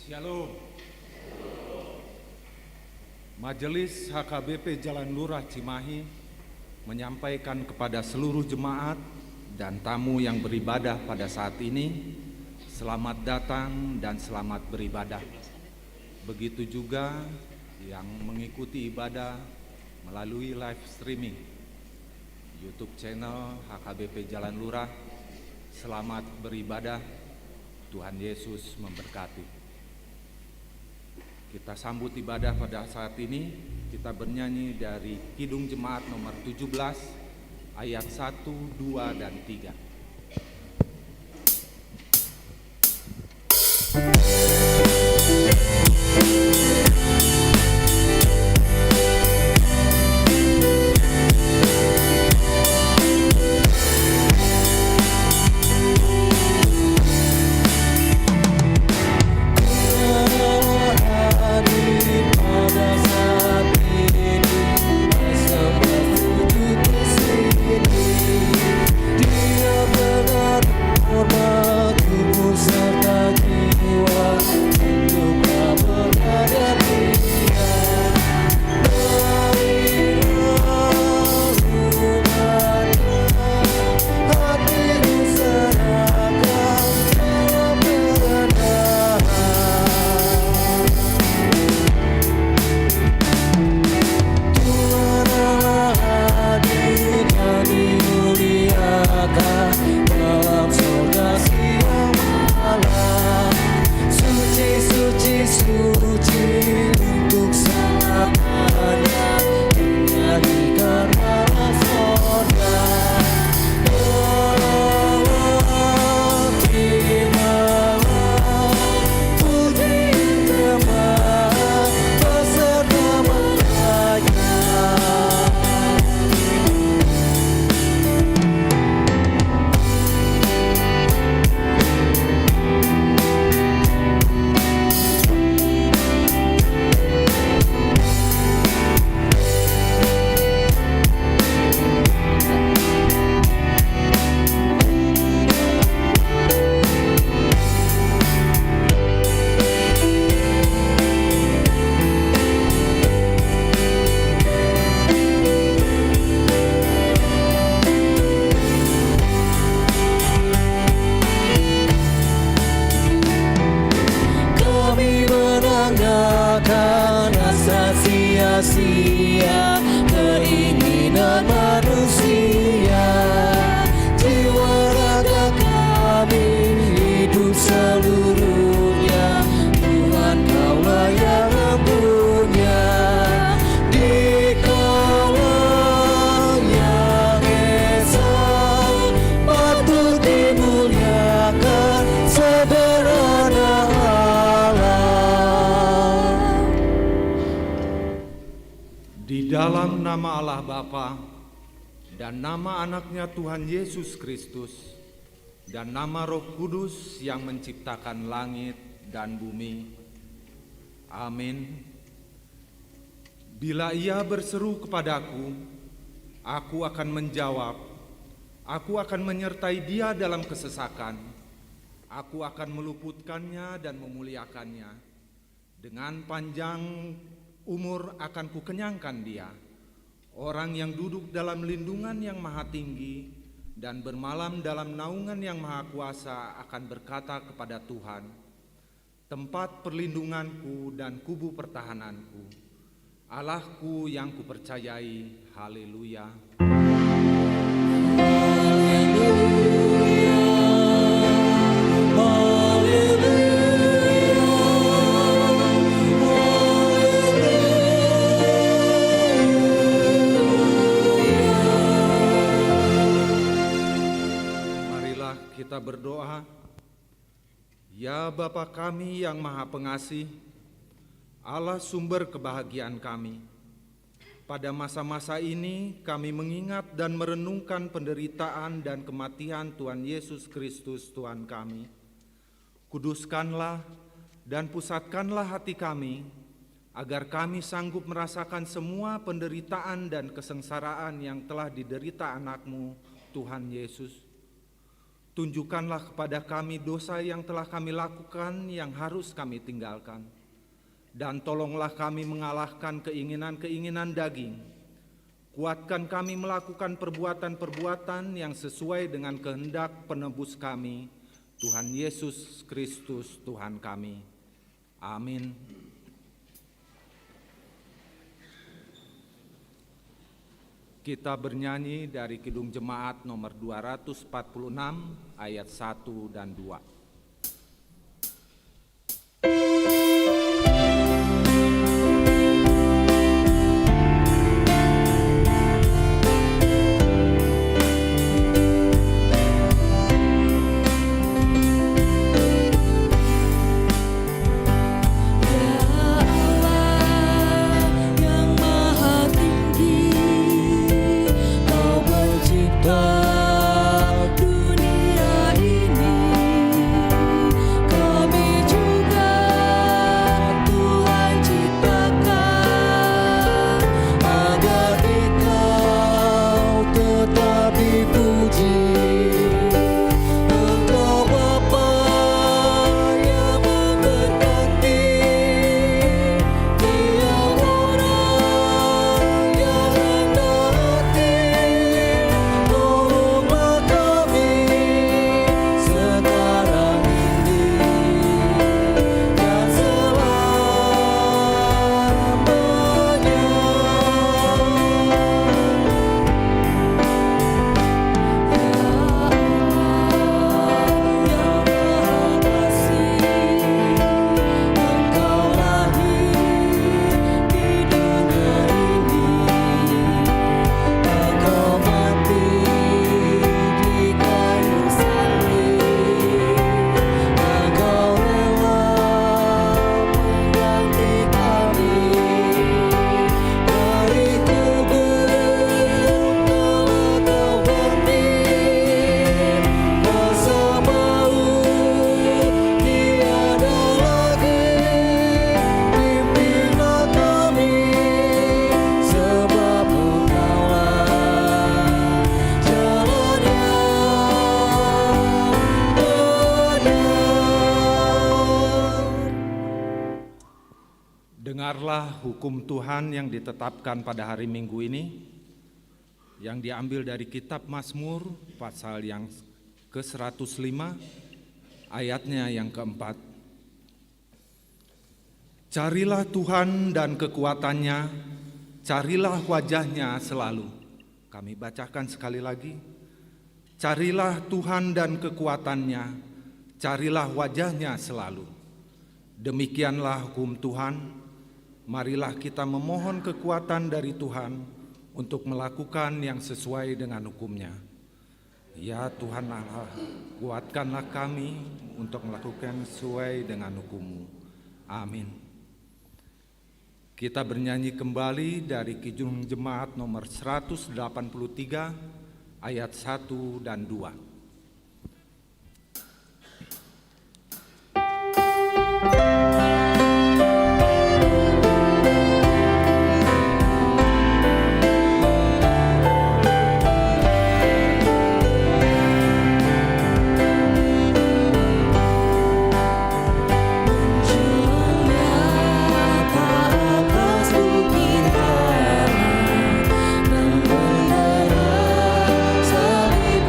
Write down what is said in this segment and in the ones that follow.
Shalom. Majelis HKBP Jalan Lurah Cimahi menyampaikan kepada seluruh jemaat dan tamu yang beribadah pada saat ini, selamat datang dan selamat beribadah. Begitu juga yang mengikuti ibadah melalui live streaming YouTube channel HKBP Jalan Lurah, selamat beribadah. Tuhan Yesus memberkati. Kita sambut ibadah pada saat ini. Kita bernyanyi dari Kidung Jemaat nomor 17 ayat 1, 2, dan 3. Dalam nama Allah Bapa dan nama anaknya Tuhan Yesus Kristus dan nama Roh Kudus yang menciptakan langit dan bumi. Amin. Bila ia berseru kepadaku, aku akan menjawab. Aku akan menyertai dia dalam kesesakan. Aku akan meluputkannya dan memuliakannya. Dengan panjang umur akan kukenyangkan dia. Orang yang duduk dalam lindungan yang maha tinggi dan bermalam dalam naungan yang maha kuasa akan berkata kepada Tuhan, tempat perlindunganku dan kubu pertahananku, Allahku yang kupercayai. Haleluya. Kita berdoa. Ya Bapa kami yang Maha Pengasih, Allah sumber kebahagiaan kami. Pada masa-masa ini kami mengingat dan merenungkan penderitaan dan kematian Tuhan Yesus Kristus Tuhan kami. Kuduskanlah dan pusatkanlah hati kami, agar kami sanggup merasakan semua penderitaan dan kesengsaraan yang telah diderita anak-Mu, Tuhan Yesus. Tunjukkanlah kepada kami dosa yang telah kami lakukan yang harus kami tinggalkan. Dan tolonglah kami mengalahkan keinginan-keinginan daging. Kuatkan kami melakukan perbuatan-perbuatan yang sesuai dengan kehendak penebus kami, Tuhan Yesus Kristus Tuhan kami. Amin. Kita bernyanyi dari Kidung Jemaat nomor 246 ayat 1 dan 2. Dengarlah hukum Tuhan yang ditetapkan pada hari Minggu ini, yang diambil dari kitab Mazmur pasal yang ke-105, ayatnya yang keempat. Carilah Tuhan dan kekuatannya, carilah wajahnya selalu. Kami bacakan sekali lagi. Carilah Tuhan dan kekuatannya, carilah wajahnya selalu. Demikianlah hukum Tuhan. Marilah kita memohon kekuatan dari Tuhan untuk melakukan yang sesuai dengan hukum-Nya. Ya Tuhan Allah, kuatkanlah kami untuk melakukan sesuai dengan hukum-Mu. Amin. Kita bernyanyi kembali dari Kidung Jemaat nomor 183 ayat 1 dan 2. Salib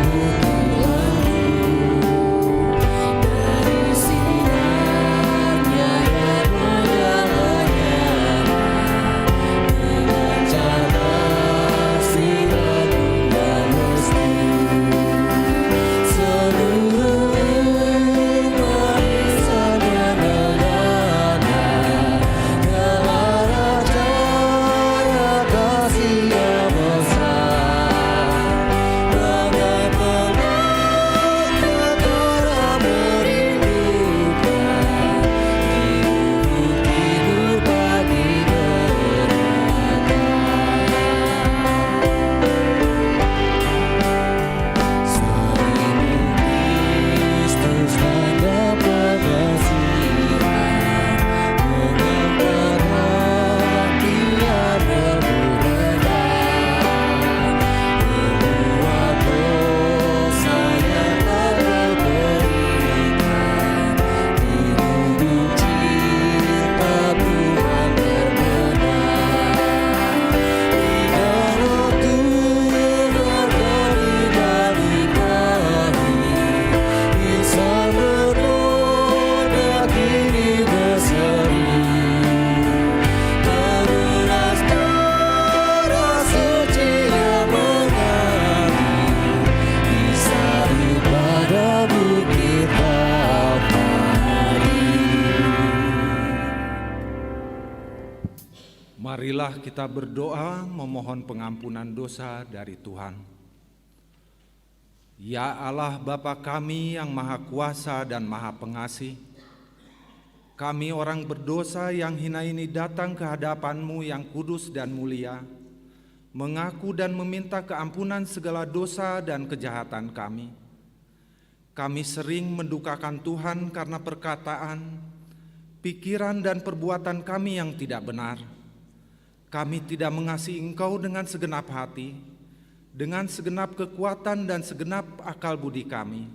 Marilah kita berdoa memohon pengampunan dosa dari Tuhan. Ya Allah Bapa kami yang Maha Kuasa dan Maha Pengasih, kami orang berdosa yang hina ini datang ke hadapan-Mu yang kudus dan mulia, mengaku dan meminta keampunan segala dosa dan kejahatan kami. Kami sering mendukakan Tuhan karena perkataan, pikiran dan perbuatan kami yang tidak benar. Kami tidak mengasihi Engkau dengan segenap hati, dengan segenap kekuatan dan segenap akal budi kami.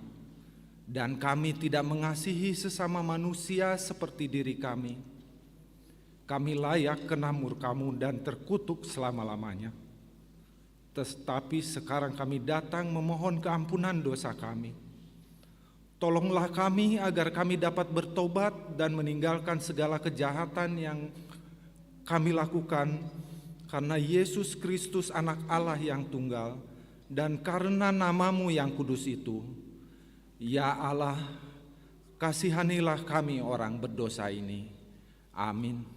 Dan kami tidak mengasihi sesama manusia seperti diri kami. Kami layak kena murka-Mu dan terkutuk selama-lamanya. Tetapi sekarang kami datang memohon keampunan dosa kami. Tolonglah kami agar kami dapat bertobat dan meninggalkan segala kejahatan yang kami lakukan karena Yesus Kristus Anak Allah yang tunggal dan karena nama-Mu yang kudus itu. Ya Allah, kasihanilah kami orang berdosa ini. Amin.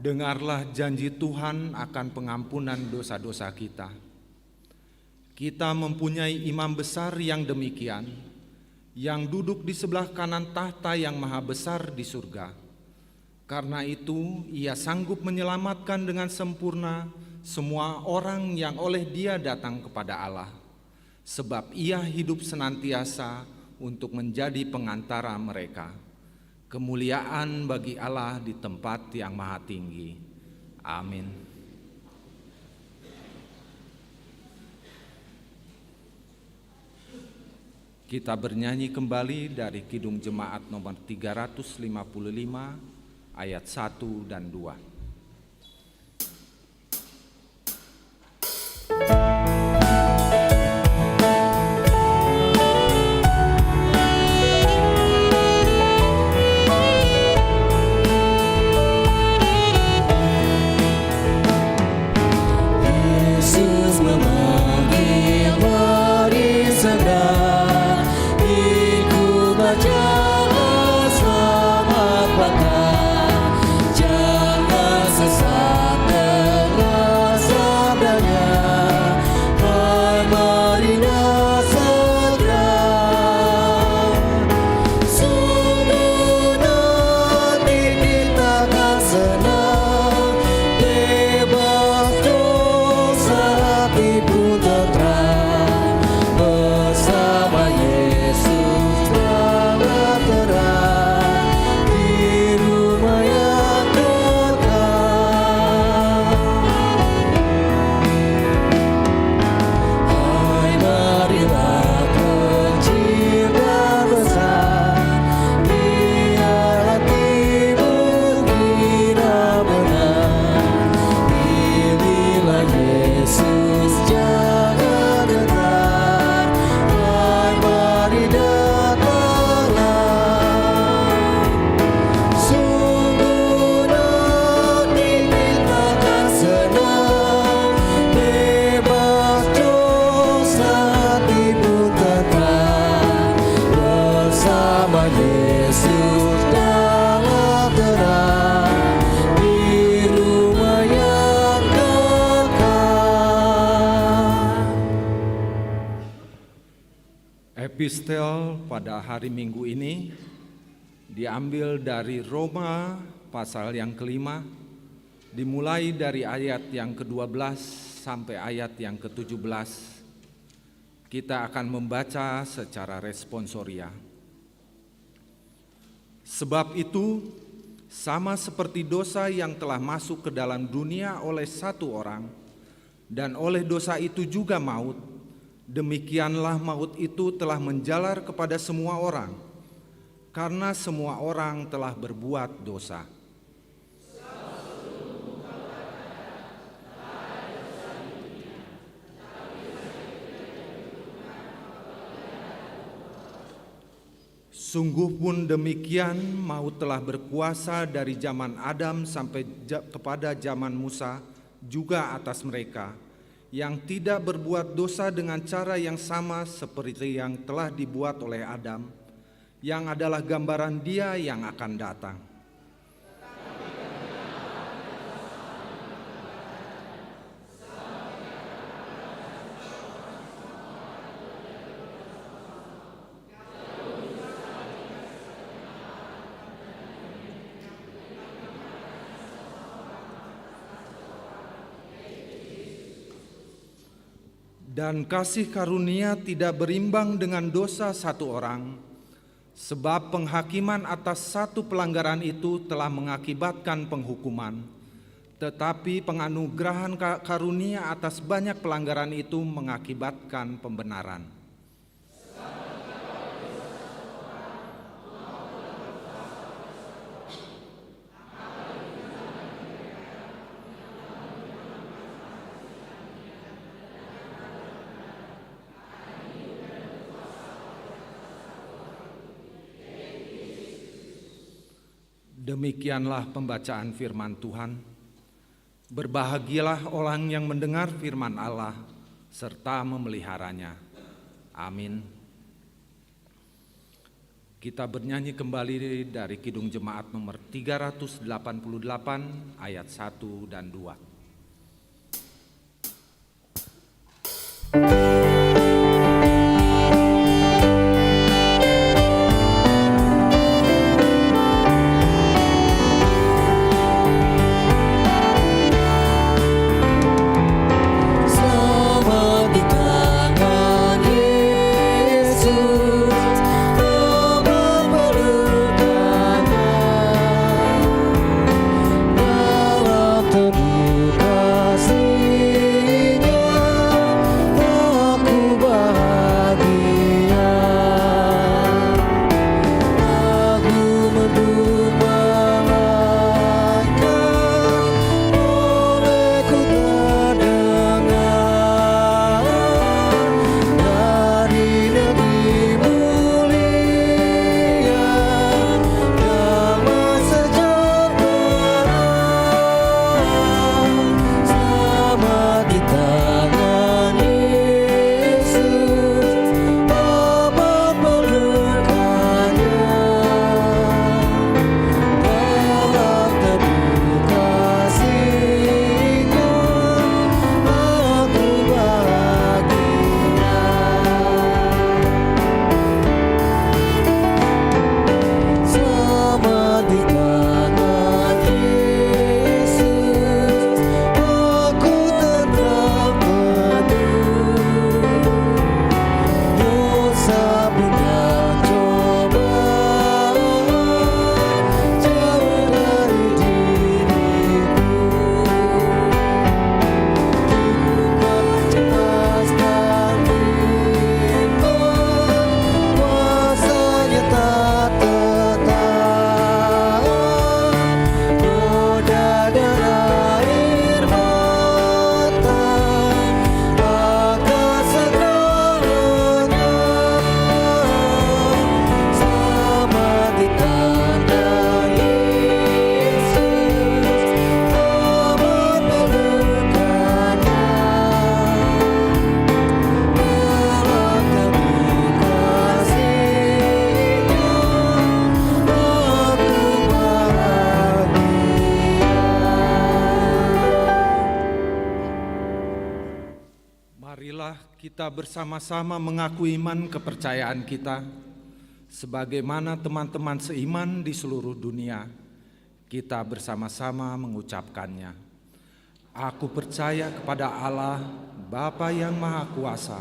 Dengarlah janji Tuhan akan pengampunan dosa-dosa kita. Kita mempunyai imam besar yang demikian, yang duduk di sebelah kanan tahta yang maha besar di surga. Karena itu, ia sanggup menyelamatkan dengan sempurna semua orang yang oleh Dia datang kepada Allah. Sebab ia hidup senantiasa untuk menjadi pengantara mereka. Kemuliaan bagi Allah di tempat yang maha tinggi. Amin. Kita bernyanyi kembali dari Kidung Jemaat nomor 355 ayat 1 dan 2. Epistel pada hari Minggu ini diambil dari Roma pasal yang kelima, dimulai dari ayat yang ke-12 sampai ayat yang ke-17. Kita akan membaca secara responsoria. Sebab itu, sama seperti dosa yang telah masuk ke dalam dunia oleh satu orang, dan oleh dosa itu juga maut, demikianlah maut itu telah menjalar kepada semua orang, karena semua orang telah berbuat dosa. Sungguh pun demikian, maut telah berkuasa dari zaman Adam sampai kepada zaman Musa, juga atas mereka yang tidak berbuat dosa dengan cara yang sama seperti yang telah dibuat oleh Adam, yang adalah gambaran Dia yang akan datang. Dan kasih karunia tidak berimbang dengan dosa satu orang, sebab penghakiman atas satu pelanggaran itu telah mengakibatkan penghukuman, tetapi penganugerahan karunia atas banyak pelanggaran itu mengakibatkan pembenaran. Demikianlah pembacaan firman Tuhan. Berbahagialah orang yang mendengar firman Allah serta memeliharanya. Amin. Kita bernyanyi kembali dari Kidung Jemaat nomor 388 ayat 1 dan 2. Kita bersama-sama mengaku iman kepercayaan kita, sebagaimana teman-teman seiman di seluruh dunia, kita bersama-sama mengucapkannya. Aku percaya kepada Allah, Bapa yang Maha Kuasa,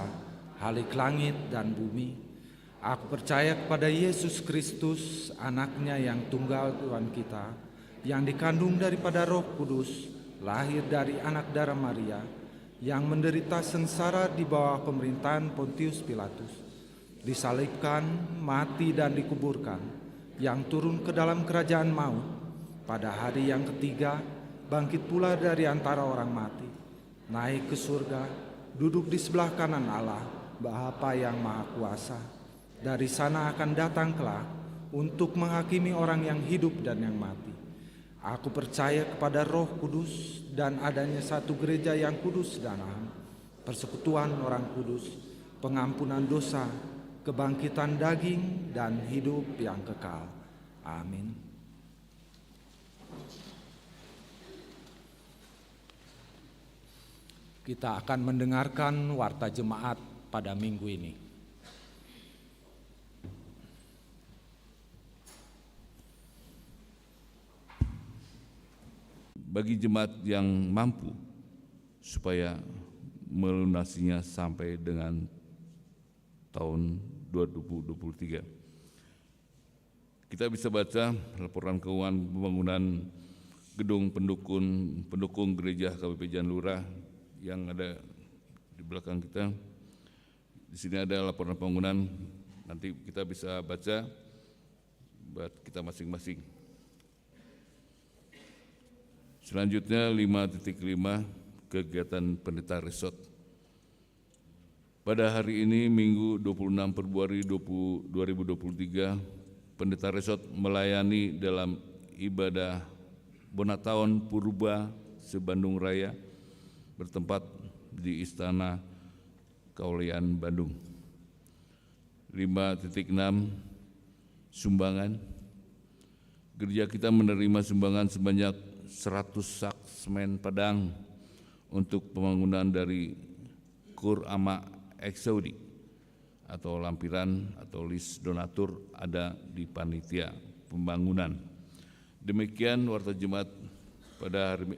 Khalik langit dan bumi. Aku percaya kepada Yesus Kristus, anaknya yang tunggal Tuhan kita, yang dikandung daripada Roh Kudus, lahir dari anak darah Maria, yang menderita sengsara di bawah pemerintahan Pontius Pilatus, disalibkan, mati dan dikuburkan, yang turun ke dalam kerajaan maut, pada hari yang ketiga bangkit pula dari antara orang mati, naik ke surga, duduk di sebelah kanan Allah, Bapa yang Maha Kuasa. Dari sana akan datang kelak untuk menghakimi orang yang hidup dan yang mati. Aku percaya kepada Roh Kudus dan adanya satu gereja yang kudus dan am, persekutuan orang kudus, pengampunan dosa, kebangkitan daging dan hidup yang kekal. Amin. Kita akan mendengarkan warta jemaat pada minggu ini. Bagi jemaat yang mampu supaya melunasinya sampai dengan tahun 2023. Kita bisa baca laporan keuangan pembangunan gedung pendukung gereja KBP Jalan Lurah yang ada di belakang kita. Di sini ada laporan pembangunan, nanti kita bisa baca buat kita masing-masing. Selanjutnya 5.5 kegiatan pendeta resort. Pada hari ini Minggu 26 Februari 2023, pendeta resort melayani dalam ibadah Bonataon Purba se-Bandung Raya bertempat di Istana Kaulian Bandung. 5.6 sumbangan. Gereja kita menerima sumbangan sebanyak 100 sak semen Padang untuk pembangunan dari Kur Ama Eksaudi atau lampiran atau list donatur ada di panitia pembangunan. Demikian warta jemaat pada hari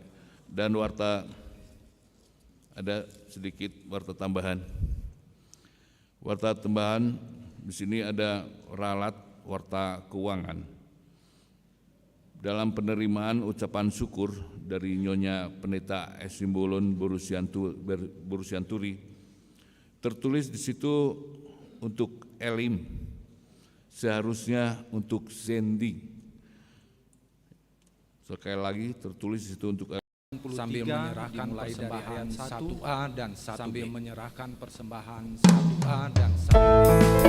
dan warta ada sedikit warta tambahan. Warta tambahan di sini ada ralat warta keuangan. Dalam penerimaan ucapan syukur dari Nyonya Pendeta Simbolon Borusianturi, tertulis di situ untuk Elim, seharusnya untuk Zendi. Sekali lagi tertulis di situ untuk sambil menyerahkan persembahan 1A dan 1B. Sambil menyerahkan persembahan 1A dan 1B.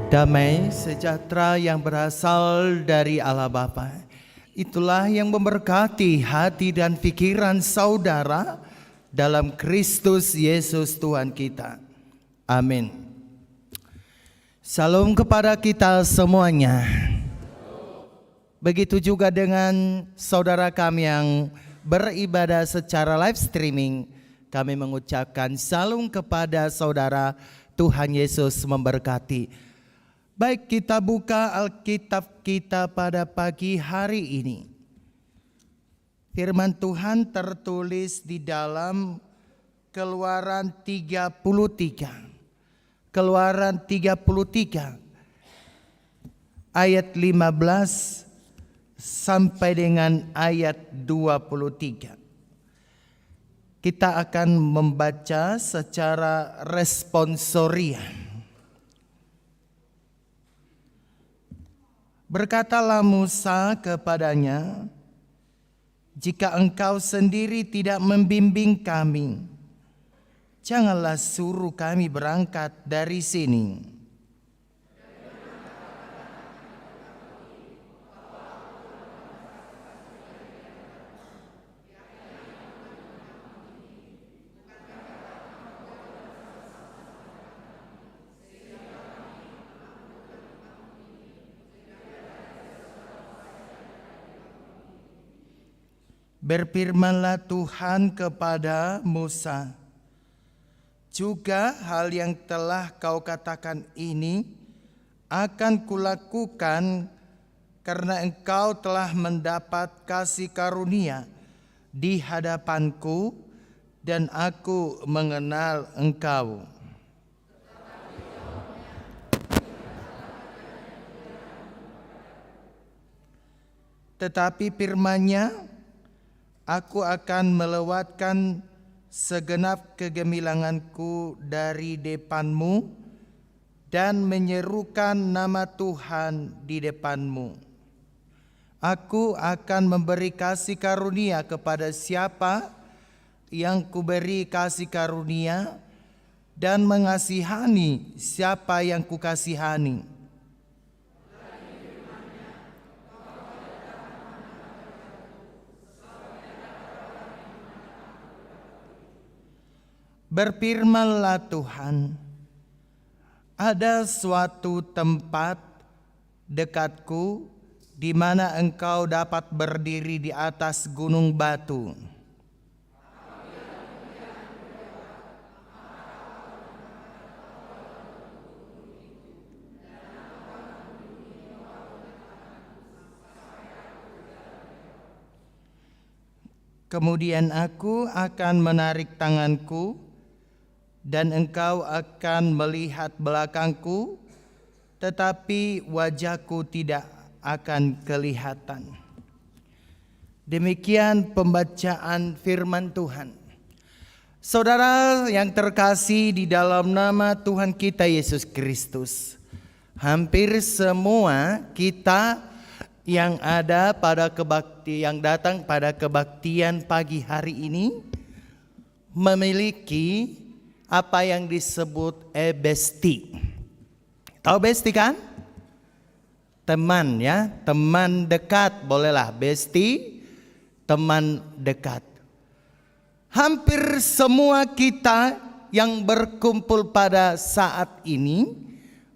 Damai sejahtera yang berasal dari Allah Bapa, itulah yang memberkati hati dan pikiran saudara dalam Kristus Yesus Tuhan kita. Amin. Salam kepada kita semuanya. Begitu juga dengan saudara kami yang beribadah secara live streaming, kami mengucapkan salam kepada saudara. Tuhan Yesus memberkati. Baik, kita buka Alkitab kita pada pagi hari ini. Firman Tuhan tertulis di dalam Keluaran 33. Keluaran 33 ayat 15 sampai dengan ayat 23. Kita akan membaca secara responsorial. Berkatalah Musa kepadanya, jika engkau sendiri tidak membimbing kami, janganlah suruh kami berangkat dari sini. Berfirmanlah Tuhan kepada Musa, juga hal yang telah kau katakan ini akan kulakukan karena engkau telah mendapat kasih karunia di hadapanku dan aku mengenal engkau. Tetapi firman-Nya, aku akan melewatkan segenap kegemilanganku dari depanmu dan menyerukan nama Tuhan di depanmu. Aku akan memberi kasih karunia kepada siapa yang kuberi kasih karunia dan mengasihani siapa yang kukasihani. Berfirmanlah Tuhan, ada suatu tempat dekatku di mana engkau dapat berdiri di atas gunung batu. Kemudian aku akan menarik tanganku dan engkau akan melihat belakangku, tetapi wajahku tidak akan kelihatan. Demikian pembacaan firman Tuhan. Saudara yang terkasih di dalam nama Tuhan kita Yesus Kristus, hampir semua kita yang ada pada yang datang pada kebaktian pagi hari ini memiliki apa yang disebut besti. Tahu besti kan? Teman ya, teman dekat, bolehlah besti, teman dekat. Hampir semua kita yang berkumpul pada saat ini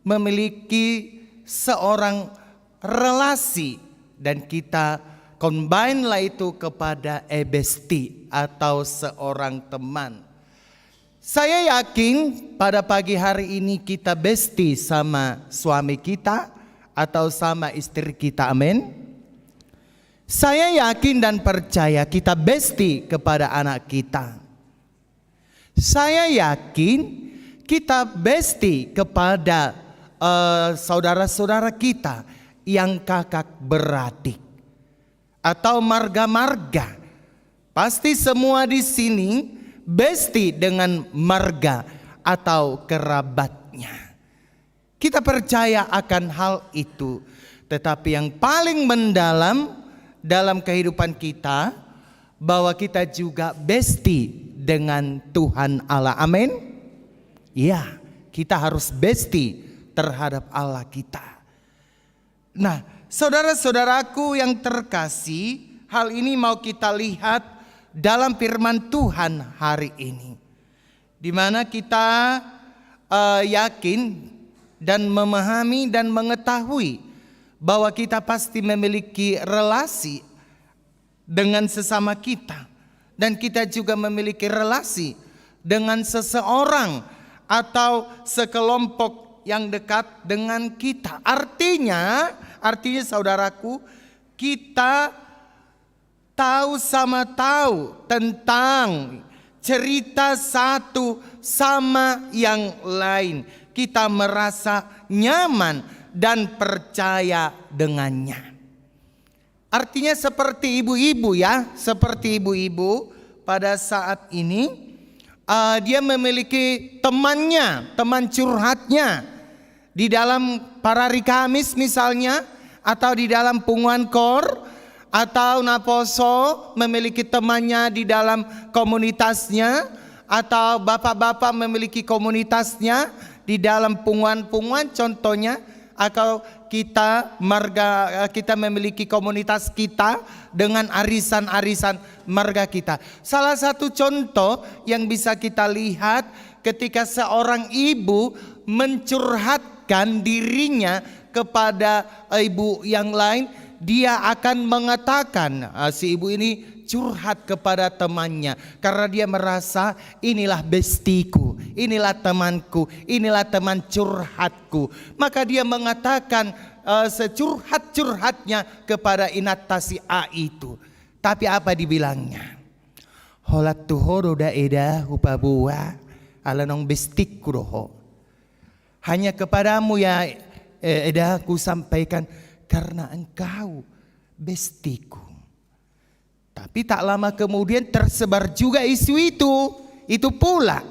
memiliki seorang relasi dan kita combine lah itu kepada besti atau seorang teman. Saya yakin pada pagi hari ini kita besti sama suami kita atau sama istri kita, amin. Saya yakin dan percaya kita besti kepada anak kita. Saya yakin kita besti kepada saudara-saudara kita yang kakak beradik atau marga-marga. Pasti semua di sini besti dengan marga atau kerabatnya. Kita percaya akan hal itu. Tetapi yang paling mendalam dalam kehidupan kita, bahwa kita juga besti dengan Tuhan Allah. Amin. Ya, kita harus besti terhadap Allah kita. Nah, saudara-saudaraku yang terkasih, hal ini mau kita lihat dalam firman Tuhan hari ini, di mana kita yakin dan memahami dan mengetahui bahwa kita pasti memiliki relasi dengan sesama kita, dan kita juga memiliki relasi dengan seseorang atau sekelompok yang dekat dengan kita. Artinya saudaraku, kita tahu tentang cerita satu sama yang lain. Kita merasa nyaman dan percaya dengannya. Artinya seperti ibu-ibu ya, seperti ibu-ibu pada saat ini dia memiliki temannya, teman curhatnya di dalam Parari Kamis misalnya, atau di dalam Punguan Kor, atau Naposo memiliki temannya di dalam komunitasnya, atau bapak-bapak memiliki komunitasnya di dalam punguan-punguan contohnya, atau kita marga kita memiliki komunitas kita dengan arisan-arisan marga kita. Salah satu contoh yang bisa kita lihat ketika seorang ibu mencurhatkan dirinya kepada ibu yang lain, dia akan mengatakan, si ibu ini curhat kepada temannya karena dia merasa inilah bestiku, inilah temanku, inilah teman curhatku. Maka dia mengatakan securhat-curhatnya kepada inatasi A itu. Tapi apa dibilangnya? Holat tuhoro daeda hupabua alanong bestiku roho. Hanya kepadamu ya eda aku sampaikan karena engkau bestiku. Tapi tak lama kemudian tersebar juga isu itu pula.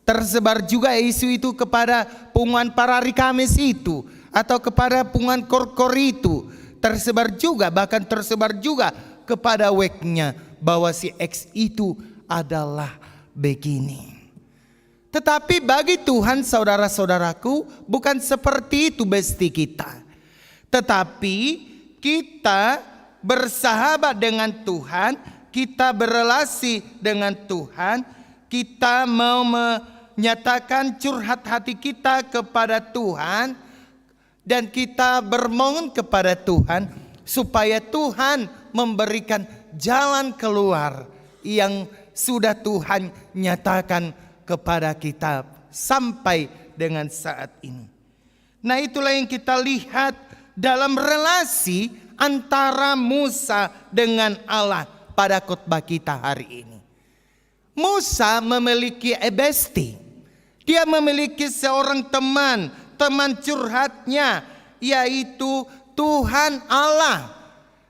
Tersebar juga isu itu kepada punguan Parari Kamis itu, atau kepada punguan Kor-Kor itu. Tersebar juga, bahkan tersebar juga kepada weknya bahwa si X itu adalah begini. Tetapi bagi Tuhan saudara-saudaraku bukan seperti itu besti kita. Tetapi kita bersahabat dengan Tuhan, kita berelasi dengan Tuhan, kita mau menyatakan curhat hati kita kepada Tuhan, dan kita bermohon kepada Tuhan supaya Tuhan memberikan jalan keluar yang sudah Tuhan nyatakan kepada kita sampai dengan saat ini. Nah, itulah yang kita lihat dalam relasi antara Musa dengan Allah pada khotbah kita hari ini. Musa memiliki besti. Dia memiliki seorang teman curhatnya, yaitu Tuhan Allah.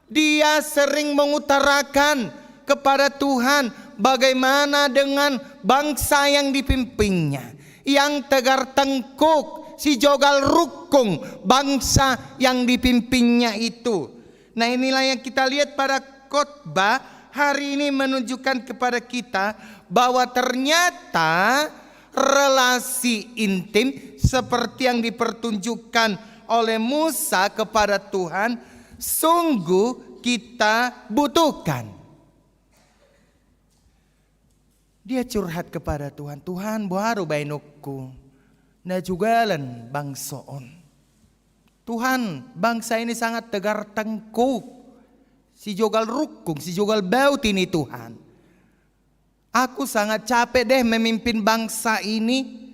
Dia sering mengutarakan kepada Tuhan bagaimana dengan bangsa yang dipimpinnya, yang tegar tengkuk, si jogal rukung bangsa yang dipimpinnya itu. Nah, inilah yang kita lihat pada khotbah hari ini menunjukkan kepada kita bahwa ternyata relasi intim seperti yang dipertunjukkan oleh Musa kepada Tuhan sungguh kita butuhkan. Dia curhat kepada Tuhan, Tuhan baru bainukku na jugalan bangsoon. Tuhan, bangsa ini sangat tegar tengkuk, si jogal rukung, si jogal baut ini Tuhan. Aku sangat capek deh memimpin bangsa ini.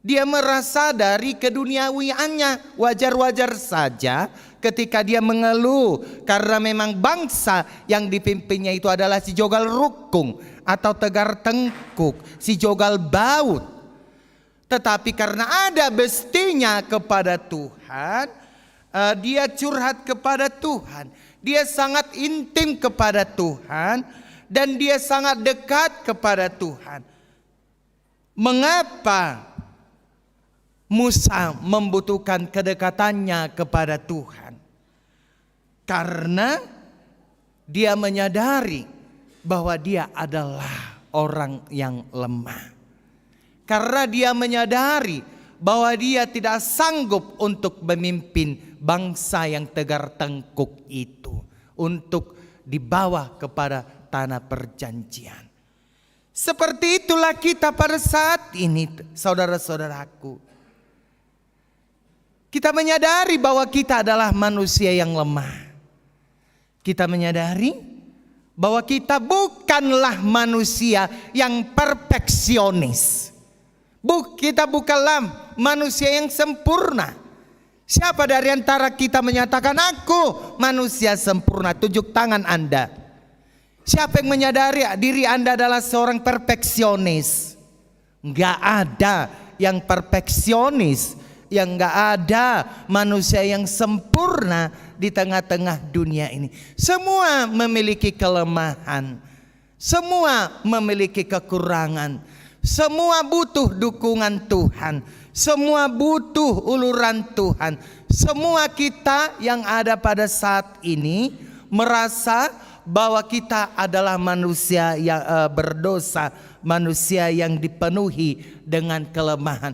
Dia merasa dari keduniawiannya, wajar-wajar saja ketika dia mengeluh karena memang bangsa yang dipimpinnya itu adalah si jogal rukung atau tegar tengkuk, si jogal baut. Tetapi karena ada bestinya kepada Tuhan, dia curhat kepada Tuhan. Dia sangat intim kepada Tuhan dan dia sangat dekat kepada Tuhan. Mengapa Musa membutuhkan kedekatannya kepada Tuhan? Karena dia menyadari bahwa dia adalah orang yang lemah. Karena dia menyadari bahwa dia tidak sanggup untuk memimpin bangsa yang tegar tengkuk itu untuk dibawa kepada tanah perjanjian. Seperti itulah kita pada saat ini, saudara-saudaraku. Kita menyadari bahwa kita adalah manusia yang lemah. Kita menyadari bahwa kita bukanlah manusia yang perfeksionis. Kita bukanlah manusia yang sempurna. Siapa dari antara kita menyatakan aku manusia sempurna? Tunjuk tangan Anda. Siapa yang menyadari diri Anda adalah seorang perfeksionis? Enggak ada yang perfeksionis, yang enggak ada manusia yang sempurna di tengah-tengah dunia ini. Semua memiliki kelemahan, semua memiliki kekurangan, semua butuh dukungan Tuhan, semua butuh uluran Tuhan. Semua kita yang ada pada saat ini merasa bahwa kita adalah manusia yang berdosa, manusia yang dipenuhi dengan kelemahan.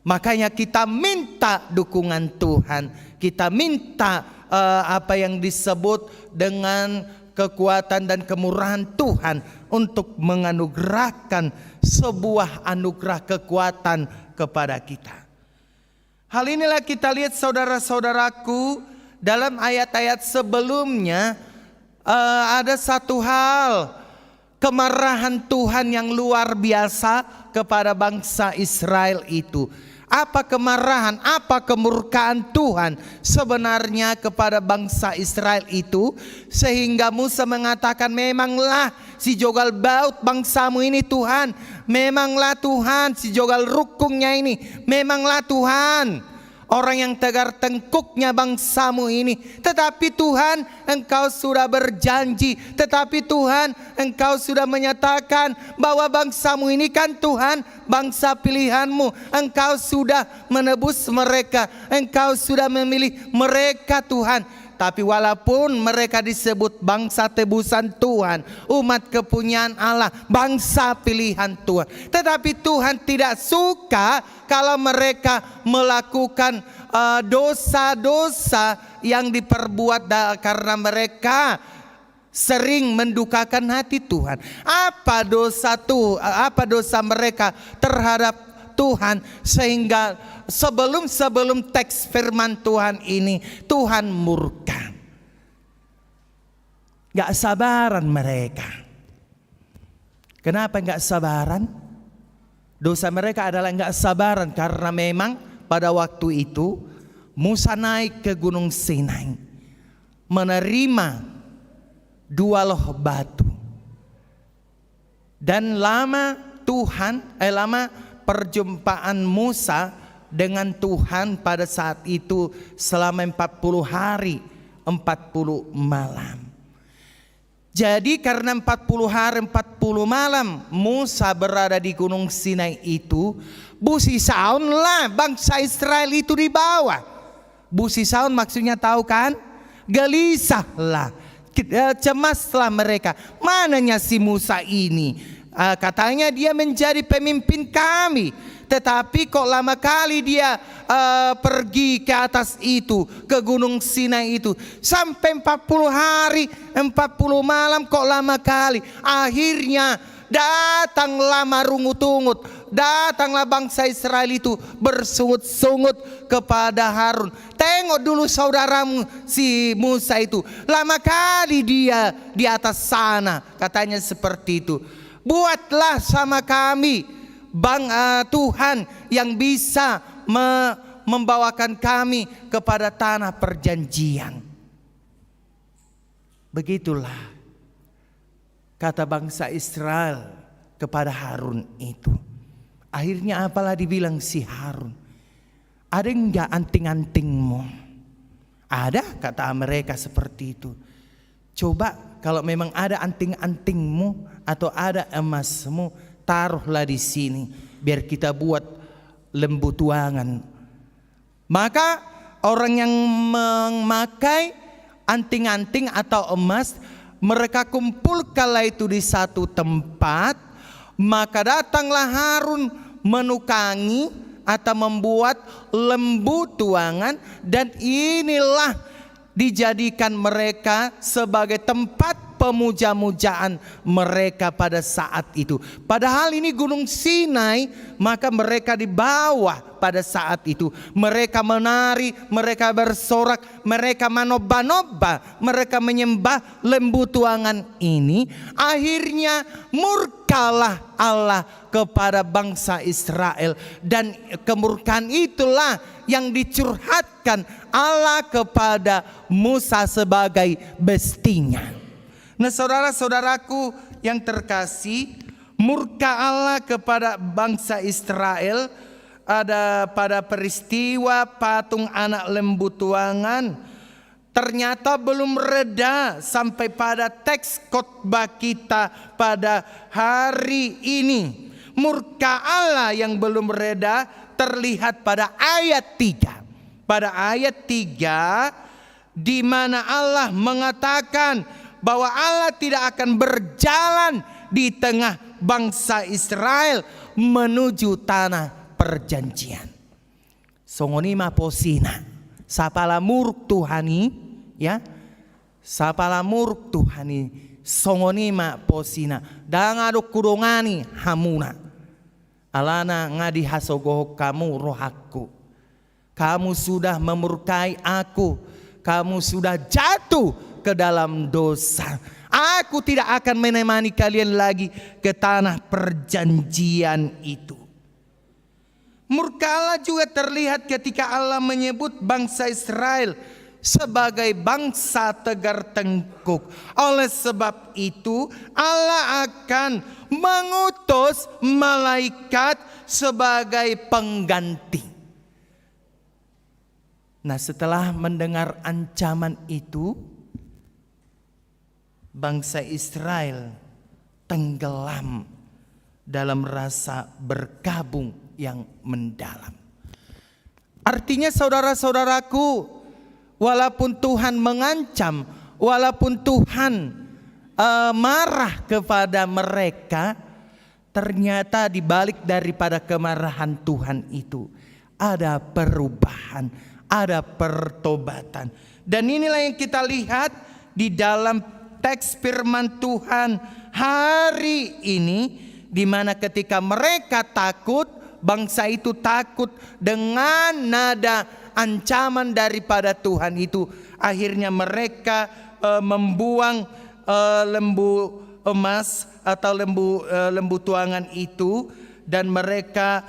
Makanya kita minta dukungan Tuhan, kita minta apa yang disebut dengan kekuatan dan kemurahan Tuhan untuk menganugerahkan sebuah anugerah kekuatan kepada kita. Hal inilah kita lihat saudara-saudaraku dalam ayat-ayat sebelumnya. Ada satu hal, kemarahan Tuhan yang luar biasa kepada bangsa Israel itu. Apa kemarahan, apa kemurkaan Tuhan sebenarnya kepada bangsa Israel itu, sehingga Musa mengatakan, memanglah si jogal baut bangsamu ini Tuhan, memanglah Tuhan si jogal rukungnya ini, memanglah Tuhan orang yang tegar tengkuknya bangsamu ini. Tetapi Tuhan, Engkau sudah berjanji, tetapi Tuhan, Engkau sudah menyatakan bahwa bangsamu ini kan Tuhan, bangsa pilihanmu. Engkau sudah menebus mereka, Engkau sudah memilih mereka Tuhan. Tapi walaupun mereka disebut bangsa tebusan Tuhan, umat kepunyaan Allah, bangsa pilihan Tuhan, tetapi Tuhan tidak suka kalau mereka melakukan dosa-dosa yang diperbuat karena mereka sering mendukakan hati Tuhan. Apa dosa mereka terhadap Tuhan sehingga sebelum teks firman Tuhan ini Tuhan murka. Gak sabaran mereka. Kenapa gak sabaran? Dosa mereka adalah gak sabaran karena memang pada waktu itu Musa naik ke Gunung Sinai menerima 2 loh batu. Dan lama perjumpaan Musa dengan Tuhan pada saat itu selama 40 hari 40 malam. Jadi karena 40 hari 40 malam Musa berada di Gunung Sinai itu, busi saun lah bangsa Israel itu di bawah. Busi saun maksudnya tahu kan? Gelisah lah, cemaslah mereka. Mananya si Musa ini? Katanya dia menjadi pemimpin kami, tetapi kok lama kali dia pergi ke atas itu, ke Gunung Sinai itu, sampai 40 hari 40 malam, kok lama kali. Akhirnya datanglah marungut-ungut, datanglah bangsa Israel itu bersungut-sungut kepada Harun. Tengok dulu saudaramu si Musa itu, lama kali dia di atas sana, katanya seperti itu. Buatlah sama kami Tuhan yang bisa membawakan kami kepada tanah perjanjian. Begitulah kata bangsa Israel kepada Harun itu. Akhirnya apalah dibilang si Harun? Ada enggak anting-antingmu? Ada, kata mereka seperti itu. Coba kalau memang ada anting-antingmu atau ada emasmu, taruhlah di sini biar kita buat lembu tuangan. Maka orang yang memakai anting-anting atau emas, mereka kumpulkanlah itu di satu tempat. Maka datanglah Harun menukangi atau membuat lembu tuangan, dan inilah dijadikan mereka sebagai tempat pemuja-mujaan mereka pada saat itu. Padahal ini Gunung Sinai, maka mereka di bawah pada saat itu. Mereka menari, mereka bersorak, mereka manoba-noba, mereka menyembah lembu tuangan ini. Akhirnya murkalah Allah kepada bangsa Israel, dan kemurkaan itulah yang dicurhatkan Allah kepada Musa sebagai bestinya. Nah, saudara-saudaraku yang terkasih, murka Allah kepada bangsa Israel ada pada peristiwa patung anak lembu tuangan ternyata belum reda sampai pada teks khotbah kita pada hari ini. Murka Allah yang belum reda terlihat pada ayat 3. Pada ayat 3 di mana Allah mengatakan bahwa Allah tidak akan berjalan di tengah bangsa Israel menuju tanah perjanjian. Songonima posina, sapala muruk Tuhani, ya, sapala muruk Tuhani, songonima posina, dangaduk kudongani hamuna, alana ngadi hasogoh kamu rohaku, kamu sudah memurkai aku, kamu sudah jatuh ke dalam dosa. Aku tidak akan menemani kalian lagi ke tanah perjanjian itu. Murka Allah juga terlihat ketika Allah menyebut bangsa Israel sebagai bangsa tegar tengkuk. Oleh sebab itu Allah akan mengutus malaikat sebagai pengganti. Nah, setelah mendengar ancaman itu, bangsa Israel tenggelam dalam rasa berkabung yang mendalam. Artinya saudara-saudaraku, walaupun Tuhan mengancam, walaupun Tuhan marah kepada mereka, ternyata di balik daripada kemarahan Tuhan itu ada perubahan, ada pertobatan. Dan inilah yang kita lihat di dalam teks firman Tuhan hari ini, di mana ketika mereka takut, bangsa itu takut dengan nada ancaman daripada Tuhan itu, akhirnya mereka membuang lembu emas atau lembu tuangan itu, dan mereka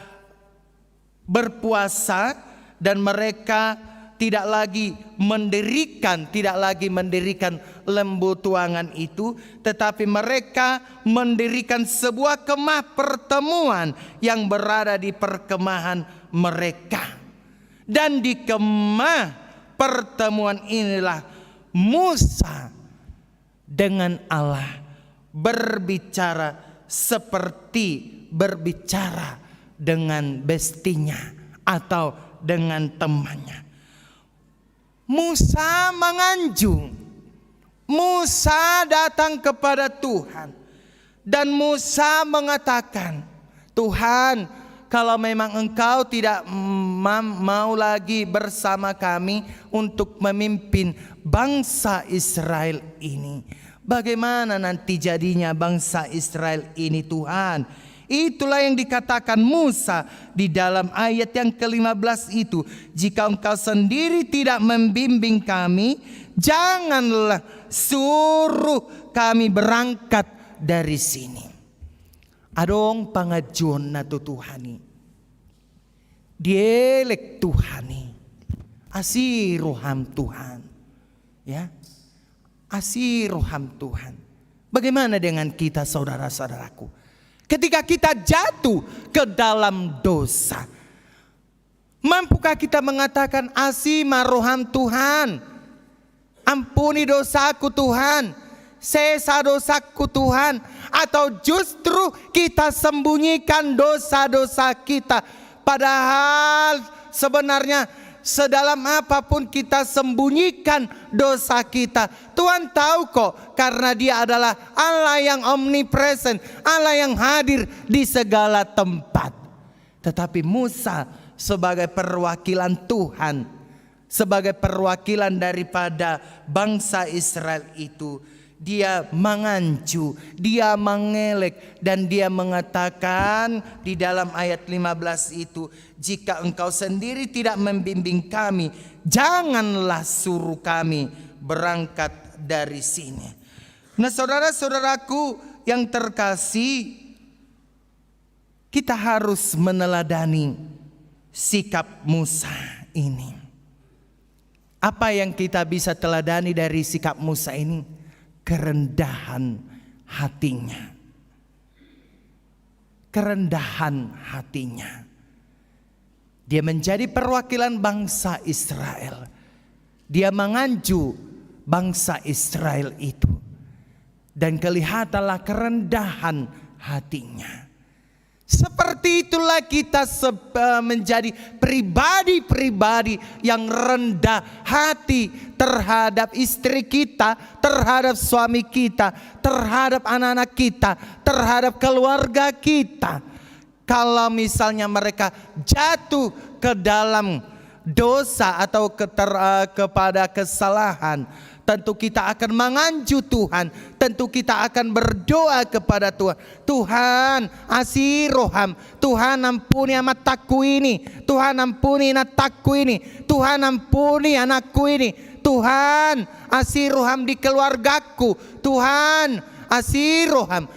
berpuasa, dan mereka tidak lagi mendirikan lembu tuangan itu, tetapi mereka mendirikan sebuah kemah pertemuan yang berada di perkemahan mereka. Dan di kemah pertemuan inilah Musa dengan Allah berbicara seperti berbicara dengan bestinya atau dengan temannya. Musa menganjung, Musa datang kepada Tuhan, dan Musa mengatakan, Tuhan, kalau memang engkau tidak mau lagi bersama kami untuk memimpin bangsa Israel ini, bagaimana nanti jadinya bangsa Israel ini, Tuhan? Itulah yang dikatakan Musa di dalam ayat yang ke-15 itu. Jika engkau sendiri tidak membimbing kami, janganlah suruh kami berangkat dari sini. Adong pangajuan na to Tuhani. Dielek Tuhani. Asiroham Tuhan. Ya. Asiroham Tuhan. Bagaimana dengan kita, saudara-saudaraku? Ketika kita jatuh ke dalam dosa, mampukah kita mengatakan, asih maroham Tuhan, ampuni dosaku Tuhan, sesa dosaku Tuhan? Atau justru kita sembunyikan dosa-dosa kita, padahal sebenarnya sedalam apapun kita sembunyikan dosa kita, Tuhan tahu kok, karena Dia adalah Allah yang omnipresent, Allah yang hadir di segala tempat. Tetapi Musa sebagai perwakilan Tuhan, sebagai perwakilan daripada bangsa Israel itu, dia mengancu, dia mengelek, dan dia mengatakan di dalam ayat 15 itu, jika engkau sendiri tidak membimbing kami, janganlah suruh kami berangkat dari sini. Nah, saudara-saudaraku yang terkasih, kita harus meneladani sikap Musa ini. Apa yang kita bisa teladani dari sikap Musa ini? Kerendahan hatinya. Kerendahan hatinya. Dia menjadi perwakilan bangsa Israel. Dia menganju bangsa Israel itu. Dan kelihatanlah kerendahan hatinya. Seperti itulah kita menjadi pribadi-pribadi yang rendah hati terhadap istri kita, terhadap suami kita, terhadap anak-anak kita, terhadap keluarga kita. Kalau misalnya mereka jatuh ke dalam dosa atau kepada kesalahan, tentu kita akan menganju Tuhan. Tentu kita akan berdoa kepada Tuhan. Tuhan asih roham. Tuhan ampuni mataku ini. Tuhan ampuni mataku ini. Tuhan ampuni anakku ini. Tuhan asih roham di keluargaku. Tuhan asih roham.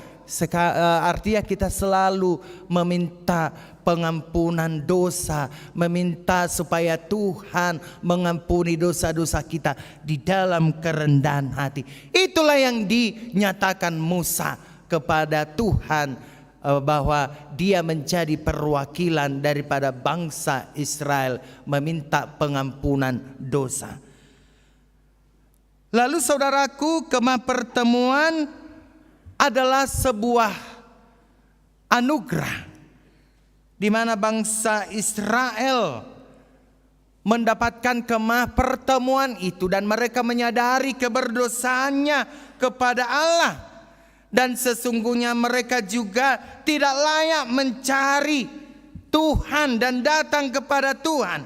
Artinya kita selalu meminta pengampunan dosa, meminta supaya Tuhan mengampuni dosa-dosa kita di dalam kerendahan hati. Itulah yang dinyatakan Musa kepada Tuhan, bahwa dia menjadi perwakilan daripada bangsa Israel, meminta pengampunan dosa. Lalu saudaraku, kemah pertemuan adalah sebuah anugerah di mana bangsa Israel mendapatkan kemah pertemuan itu, dan mereka menyadari keberdosaannya kepada Allah, dan sesungguhnya mereka juga tidak layak mencari Tuhan dan datang kepada Tuhan.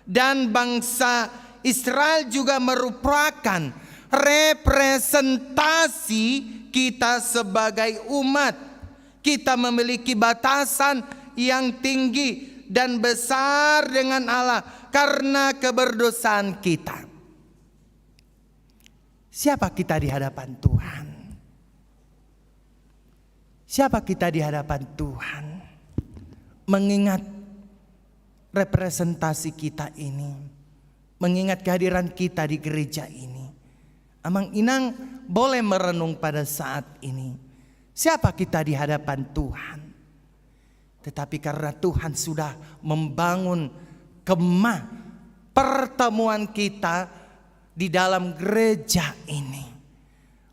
Dan bangsa Israel juga merupakan representasi kita sebagai umat. Kita memiliki batasan yang tinggi dan besar dengan Allah karena keberdosaan kita. Siapa kita di hadapan Tuhan? Siapa kita di hadapan Tuhan? Mengingat representasi kita ini, mengingat kehadiran kita di gereja ini, Amang Inang boleh merenung pada saat ini. Siapa kita di hadapan Tuhan? Tetapi karena Tuhan sudah membangun kemah pertemuan kita di dalam gereja ini,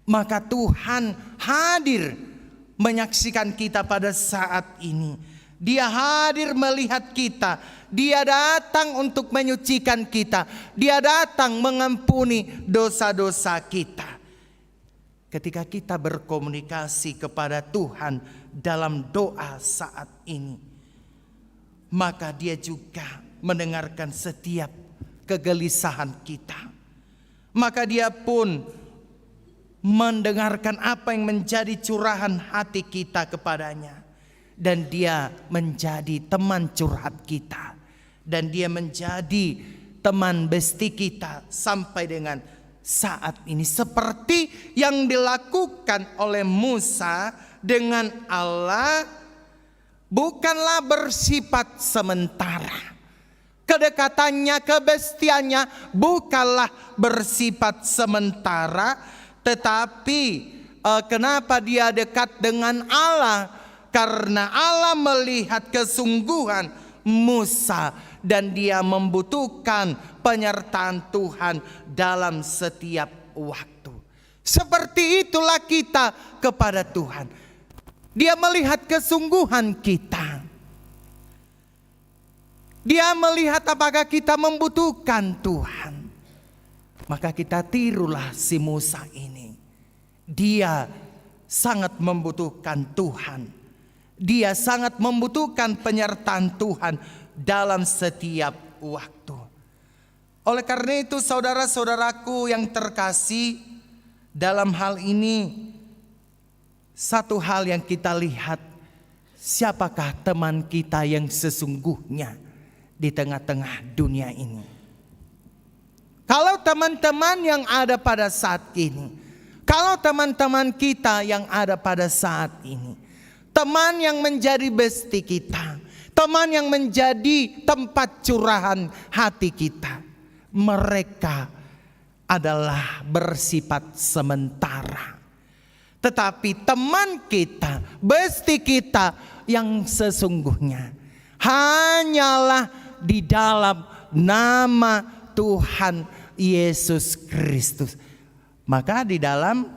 maka Tuhan hadir menyaksikan kita pada saat ini. Dia hadir melihat kita. Dia datang untuk menyucikan kita. Dia datang mengampuni dosa-dosa kita. Ketika kita berkomunikasi kepada Tuhan dalam doa saat ini, maka Dia juga mendengarkan setiap kegelisahan kita. Maka Dia pun mendengarkan apa yang menjadi curahan hati kita kepadanya. Dan Dia menjadi teman curhat kita. Dan Dia menjadi teman besti kita sampai dengan saat ini. Seperti yang dilakukan oleh Musa dengan Allah, bukanlah bersifat sementara. Kedekatannya, kebestiannya bukanlah bersifat sementara. Tetapi kenapa dia dekat dengan Allah? Karena Allah melihat kesungguhan Musa, dan dia membutuhkan penyertaan Tuhan dalam setiap waktu. Seperti itulah kita kepada Tuhan. Dia melihat kesungguhan kita. Dia melihat apakah kita membutuhkan Tuhan. Maka kita tirulah si Musa ini. Dia sangat membutuhkan Tuhan. Dia sangat membutuhkan penyertaan Tuhan dalam setiap waktu. Oleh karena itu saudara-saudaraku yang terkasih, dalam hal ini satu hal yang kita lihat, siapakah teman kita yang sesungguhnya di tengah-tengah dunia ini. Kalau teman-teman yang ada pada saat ini, kalau teman-teman kita yang ada pada saat ini, teman yang menjadi besti kita, teman yang menjadi tempat curahan hati kita, mereka adalah bersifat sementara. Tetapi teman kita, besti kita yang sesungguhnya hanyalah di dalam nama Tuhan Yesus Kristus. Maka di dalam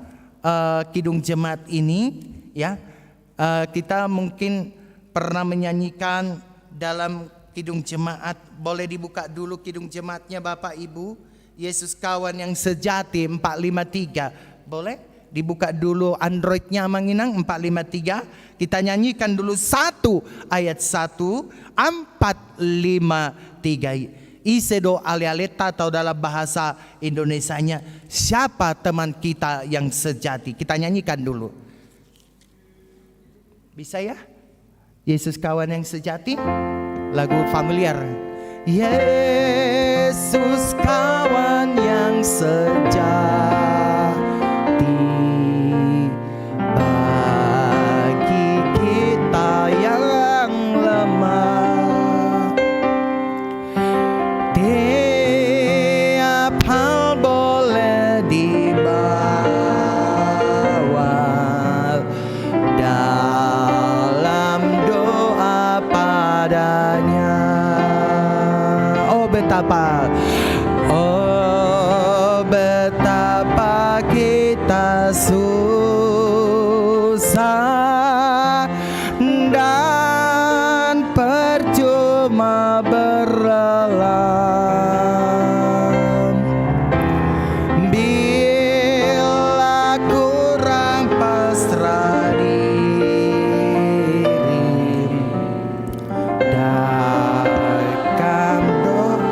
Kidung Jemaat ini ya, kita mungkin pernah menyanyikan dalam Kidung Jemaat. Boleh dibuka dulu Kidung Jemaatnya Bapak Ibu. Yesus kawan yang sejati 453. Boleh dibuka dulu Androidnya Manginang 453. Kita nyanyikan dulu 1 ayat 1 453. Isedo ale-aleta atau dalam bahasa Indonesianya, siapa teman kita yang sejati. Kita nyanyikan dulu. Bisa ya? Yesus kawan yang sejati. Lagu familiar. Yesus kawan yang sejati, bagi kita yang lemah, tiap hal boleh dibawa dalam doa padanya. Betapa kita susah dan percuma berlelam bila kurang pasrah diri dalam doa.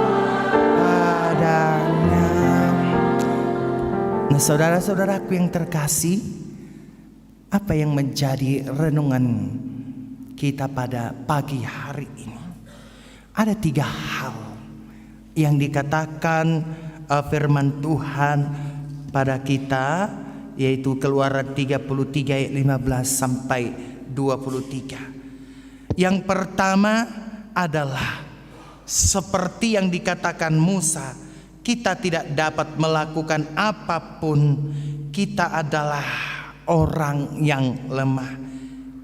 Nah, saudara-saudaraku yang terkasih, apa yang menjadi renungan kita pada pagi hari ini? Ada 3 hal yang dikatakan firman Tuhan pada kita, yaitu Keluaran 33 ayat 15 sampai 23. Yang pertama adalah seperti yang dikatakan Musa, kita tidak dapat melakukan apapun. Kita adalah orang yang lemah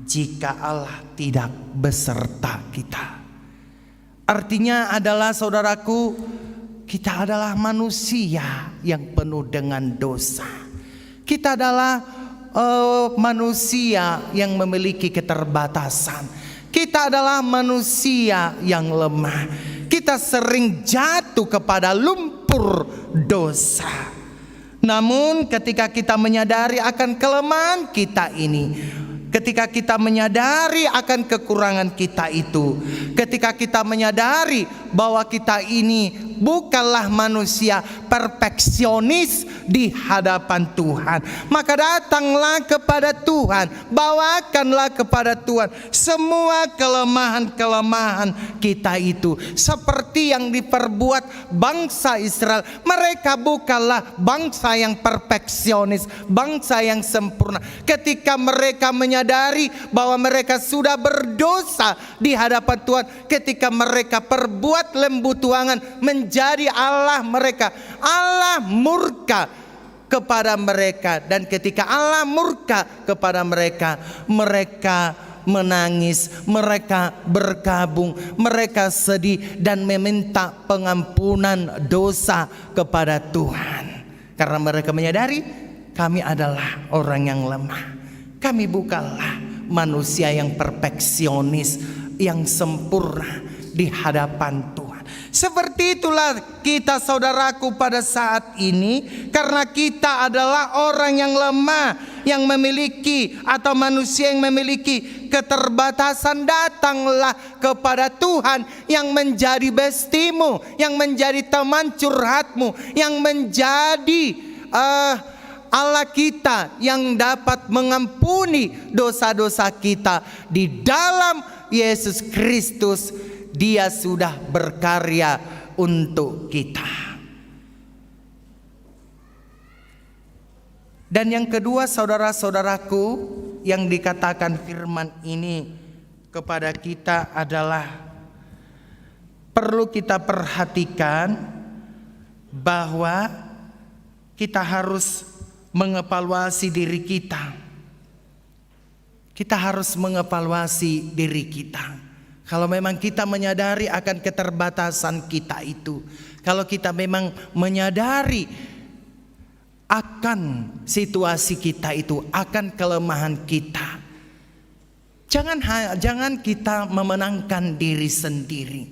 jika Allah tidak beserta kita. Artinya adalah saudaraku, kita adalah manusia yang penuh dengan dosa. Kita adalah manusia yang memiliki keterbatasan. Kita adalah manusia yang lemah. Kita sering jatuh kepada lumpur dosa. Namun ketika kita menyadari akan kelemahan kita ini, ketika kita menyadari akan kekurangan kita itu, ketika kita menyadari bahwa kita ini bukanlah manusia perfeksionis di hadapan Tuhan, maka datanglah kepada Tuhan, bawakanlah kepada Tuhan semua kelemahan-kelemahan kita itu. Seperti yang diperbuat bangsa Israel, mereka bukanlah bangsa yang perfeksionis, bangsa yang sempurna. Ketika mereka menyadari bahwa mereka sudah berdosa di hadapan Tuhan, ketika mereka perbuat lembu tuangan menjadi Allah mereka, Allah murka kepada mereka. Dan ketika Allah murka kepada mereka, mereka menangis, mereka berkabung, mereka sedih dan meminta pengampunan dosa kepada Tuhan. Karena mereka menyadari, kami adalah orang yang lemah, kami bukanlah manusia yang perfeksionis, yang sempurna di hadapan Tuhan. Seperti itulah kita saudaraku pada saat ini, karena kita adalah orang yang lemah. yang memiliki atau manusia yang memiliki keterbatasan, datanglah kepada Tuhan yang menjadi bestimu, yang menjadi teman curhatmu, yang menjadi Allah kita yang dapat mengampuni dosa-dosa kita. Di dalam Yesus Kristus, Dia sudah berkarya untuk kita. Dan yang kedua, saudara-saudaraku, yang dikatakan firman ini kepada kita adalah perlu kita perhatikan bahwa kita harus mengevaluasi diri kita. Kita harus mengevaluasi diri kita. Kalau memang kita menyadari akan keterbatasan kita itu, kalau kita memang menyadari akan situasi kita itu, akan kelemahan kita, jangan kita memenangkan diri sendiri.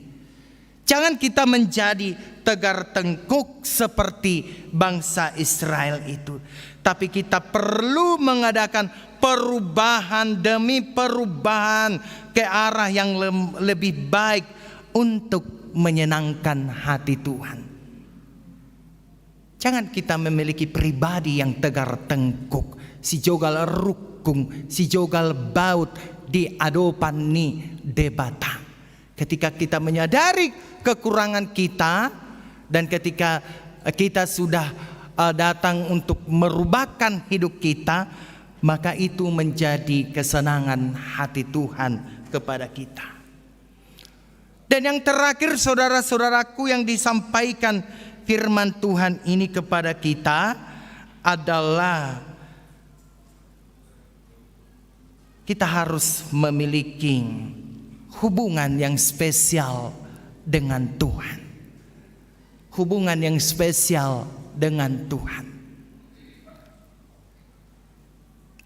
Jangan kita menjadi tegar tengkuk seperti bangsa Israel itu. Tapi kita perlu mengadakan perubahan demi perubahan ke arah yang lebih baik untuk menyenangkan hati Tuhan. Jangan kita memiliki pribadi yang tegar tengkuk, si jogal rukung, si jogal baut di adopan ni debata. Ketika kita menyadari kekurangan kita, dan ketika kita sudah datang untuk merubahkan hidup kita, maka itu menjadi kesenangan hati Tuhan kepada kita. Dan yang terakhir, saudara-saudaraku, yang disampaikan firman Tuhan ini kepada kita adalah kita harus memiliki hubungan yang spesial dengan Tuhan. Hubungan yang spesial dengan Tuhan.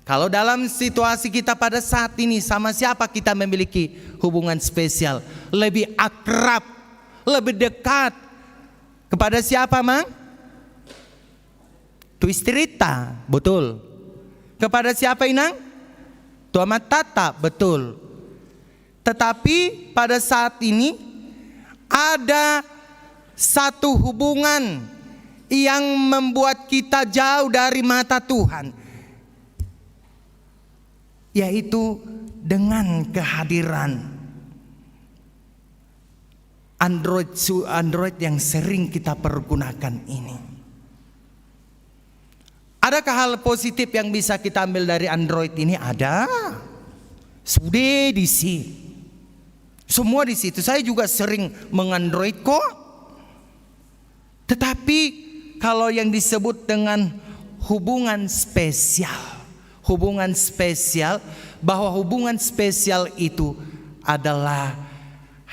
Kalau dalam situasi kita pada saat ini, sama siapa kita memiliki hubungan spesial? Lebih akrab, lebih dekat. Kepada siapa, Mang? Tuistrita, betul. Kepada siapa, Inang? Tua Matata, betul. Tetapi pada saat ini ada satu hubungan yang membuat kita jauh dari mata Tuhan, yaitu dengan kehadiran Android yang sering kita pergunakan ini. Adakah hal positif yang bisa kita ambil dari Android ini? Ada. Sudah diisi. Semua di situ. Saya juga sering mengandroid kok. Tetapi kalau yang disebut dengan hubungan spesial, bahwa hubungan spesial itu adalah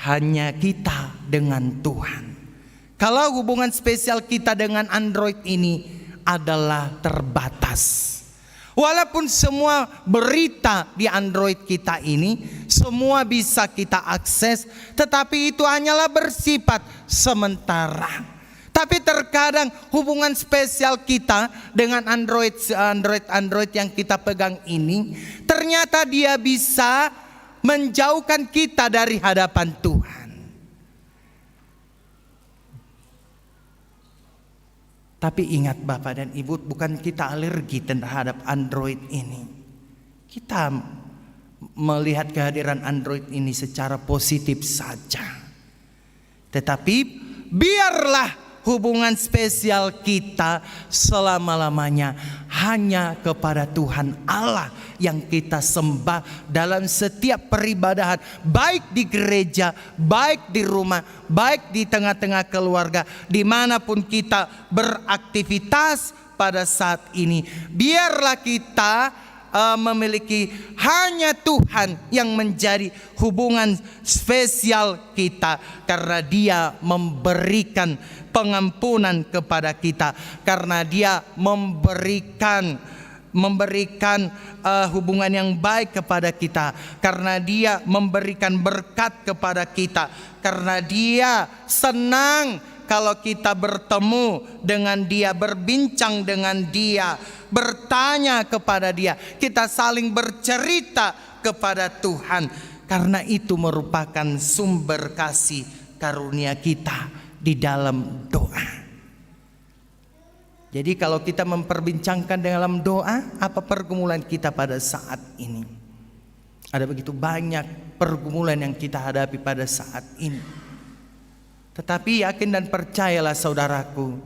hanya kita dengan Tuhan. Kalau hubungan spesial kita dengan Android ini adalah terbatas. Walaupun semua berita di Android kita ini semua bisa kita akses, tetapi itu hanyalah bersifat sementara. Tapi terkadang hubungan spesial kita dengan Android yang kita pegang ini, ternyata dia bisa menjauhkan kita dari hadapan Tuhan. Tapi ingat Bapak dan Ibu, bukan kita alergi terhadap Android ini. Kita melihat kehadiran Android ini secara positif saja. Tetapi biarlah hubungan spesial kita selama-lamanya hanya kepada Tuhan Allah yang kita sembah dalam setiap peribadahan, baik di gereja, baik di rumah, baik di tengah-tengah keluarga, dimanapun kita beraktivitas pada saat ini. Biarlah kita memiliki hanya Tuhan yang menjadi hubungan spesial kita, karena Dia memberikan pengampunan kepada kita, karena Dia memberikan hubungan yang baik kepada kita, karena Dia memberikan berkat kepada kita, karena Dia senang kalau kita bertemu dengan Dia, berbincang dengan Dia, bertanya kepada Dia, kita saling bercerita kepada Tuhan, karena itu merupakan sumber kasih karunia kita di dalam doa. Jadi kalau kita memperbincangkan dalam doa, apa pergumulan kita pada saat ini? Ada begitu banyak pergumulan yang kita hadapi pada saat ini. Tetapi yakin dan percayalah saudaraku,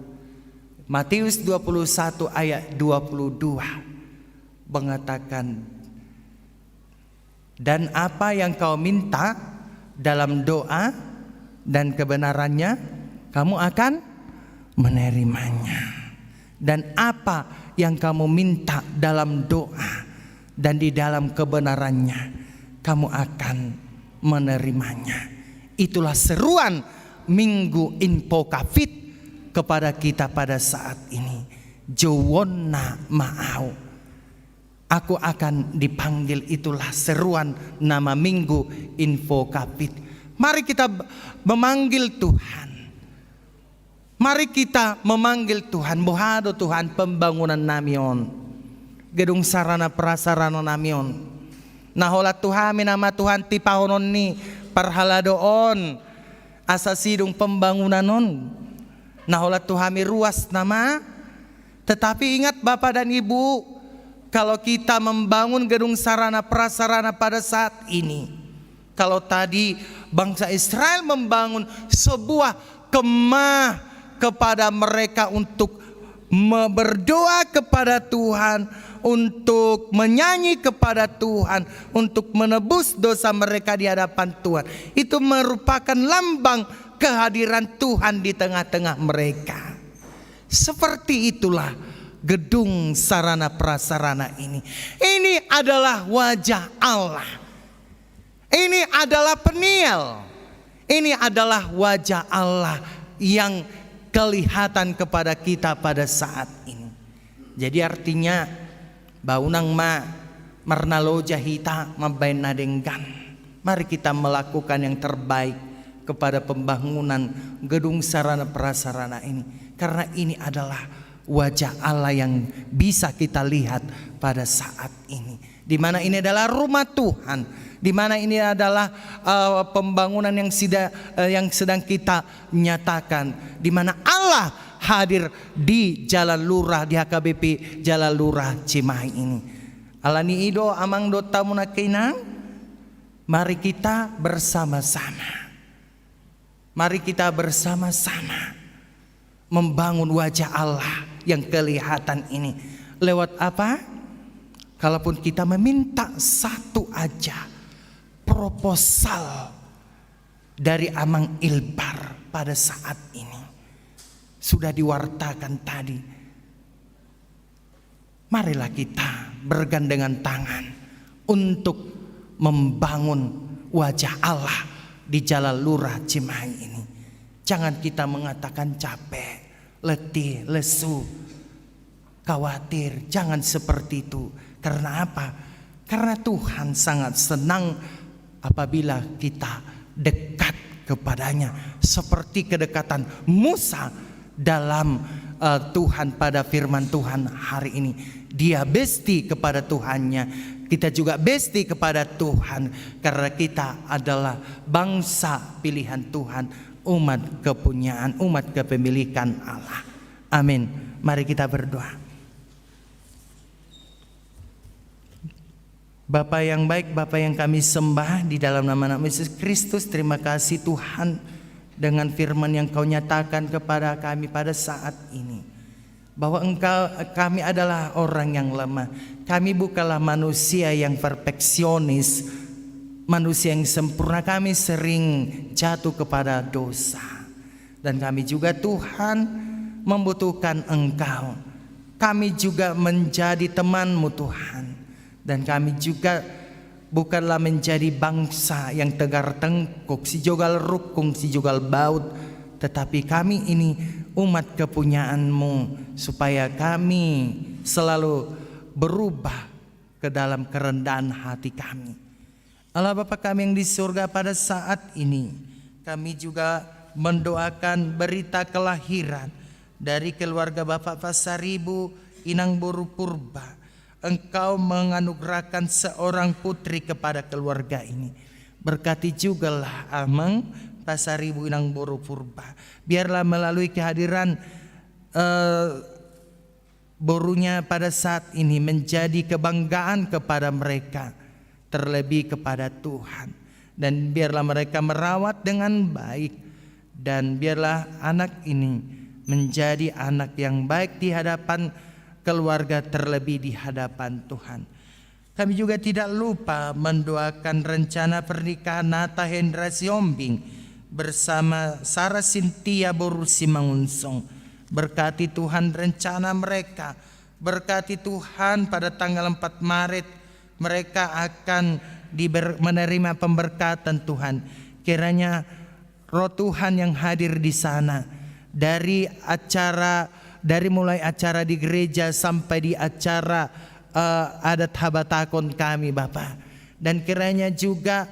Matius 21 ayat 22 mengatakan, dan apa yang kau minta dalam doa dan kebenarannya, kamu akan menerimanya. Dan apa yang kamu minta dalam doa dan di dalam kebenarannya, kamu akan menerimanya. Itulah seruan Minggu Info Covid kepada kita pada saat ini. Jowonna Ma'au, aku akan dipanggil, itulah seruan nama Minggu Info Covid. Mari kita memanggil Tuhan. Mari kita memanggil Tuhan. Bohado Tuhan pembangunan namion, gedung sarana prasarana namion. Nahola Tuhan nama Tuhan tipahonon ni parhaladoon asa sidung pembangunan non. Nahola Tuhan ruas nama. Tetapi ingat Bapak dan Ibu, kalau kita membangun gedung sarana prasarana pada saat ini, kalau tadi bangsa Israel membangun sebuah kemah kepada mereka untuk berdoa kepada Tuhan, untuk menyanyi kepada Tuhan, untuk menebus dosa mereka di hadapan Tuhan. Itu merupakan lambang kehadiran Tuhan di tengah-tengah mereka. Seperti itulah gedung sarana prasarana ini. Ini adalah wajah Allah. Ini adalah peniel. Ini adalah wajah Allah yang kelihatan kepada kita pada saat ini. Jadi artinya baunang marnalo jahita mabain nadenggan. Mari kita melakukan yang terbaik kepada pembangunan gedung sarana prasarana ini, karena ini adalah wajah Allah yang bisa kita lihat pada saat ini, di mana ini adalah rumah Tuhan, di mana ini adalah pembangunan yang sedang kita nyatakan, di mana Allah hadir di Jalan Lurah, di HKBP Jalan Lurah Cimahi ini. Alani ido amang do tamuna keinang, mari kita bersama-sama. Mari kita bersama-sama membangun wajah Allah yang kelihatan ini. Lewat apa? Kalaupun kita meminta satu aja proposal dari Amang Ilbar pada saat ini, sudah diwartakan tadi. Marilah kita bergandengan tangan untuk membangun wajah Allah di Jalan Lurah Cimahi ini. Jangan kita mengatakan capek, letih, lesu, khawatir. Jangan seperti itu. Karena apa? Karena Tuhan sangat senang apabila kita dekat kepadanya, seperti kedekatan Musa dalam Tuhan pada firman Tuhan hari ini. Dia besti kepada Tuhannya, kita juga besti kepada Tuhan, karena kita adalah bangsa pilihan Tuhan, umat kepunyaan, umat kepemilikan Allah. Amin. Mari kita berdoa. Bapa yang baik, Bapa yang kami sembah di dalam nama Yesus Kristus, terima kasih Tuhan dengan firman yang Kau nyatakan kepada kami pada saat ini, bahwa kami adalah orang yang lemah. Kami bukanlah manusia yang perfeksionis, manusia yang sempurna. Kami sering jatuh kepada dosa, dan kami juga Tuhan membutuhkan Engkau. Kami juga menjadi teman-Mu Tuhan, dan kami juga bukanlah menjadi bangsa yang tegar tengkuk, si jogal rukung, si jogal baut, tetapi kami ini umat kepunyaan-Mu, supaya kami selalu berubah ke dalam kerendahan hati kami. Allah Bapa kami yang di surga, pada saat ini kami juga mendoakan berita kelahiran dari keluarga Bapak Pasaribu Inang Boru Purba. Engkau menganugerahkan seorang putri kepada keluarga ini. Berkati jugalah Amang Pasaribu Inang Boru Purba. Biarlah melalui kehadiran borunya pada saat ini menjadi kebanggaan kepada mereka, terlebih kepada Tuhan. Dan biarlah mereka merawat dengan baik. Dan biarlah anak ini menjadi anak yang baik di hadapan keluarga, terlebih di hadapan Tuhan. Kami juga tidak lupa mendoakan rencana pernikahan Nata Hendra Siombing bersama Sarah Cynthia Boru Simangunsong. Berkati Tuhan rencana mereka. Berkati Tuhan pada tanggal 4 Maret mereka akan menerima pemberkatan Tuhan. Kiranya Roh Tuhan yang hadir di sana, dari mulai acara di gereja sampai di acara adat habatakon kami Bapa. Dan kiranya juga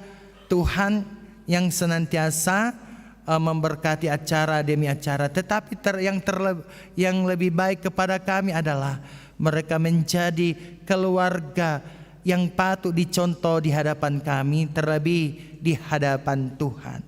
Tuhan yang senantiasa memberkati acara demi acara. Tetapi yang lebih baik kepada kami adalah mereka menjadi keluarga yang patut dicontoh di hadapan kami, terlebih di hadapan Tuhan.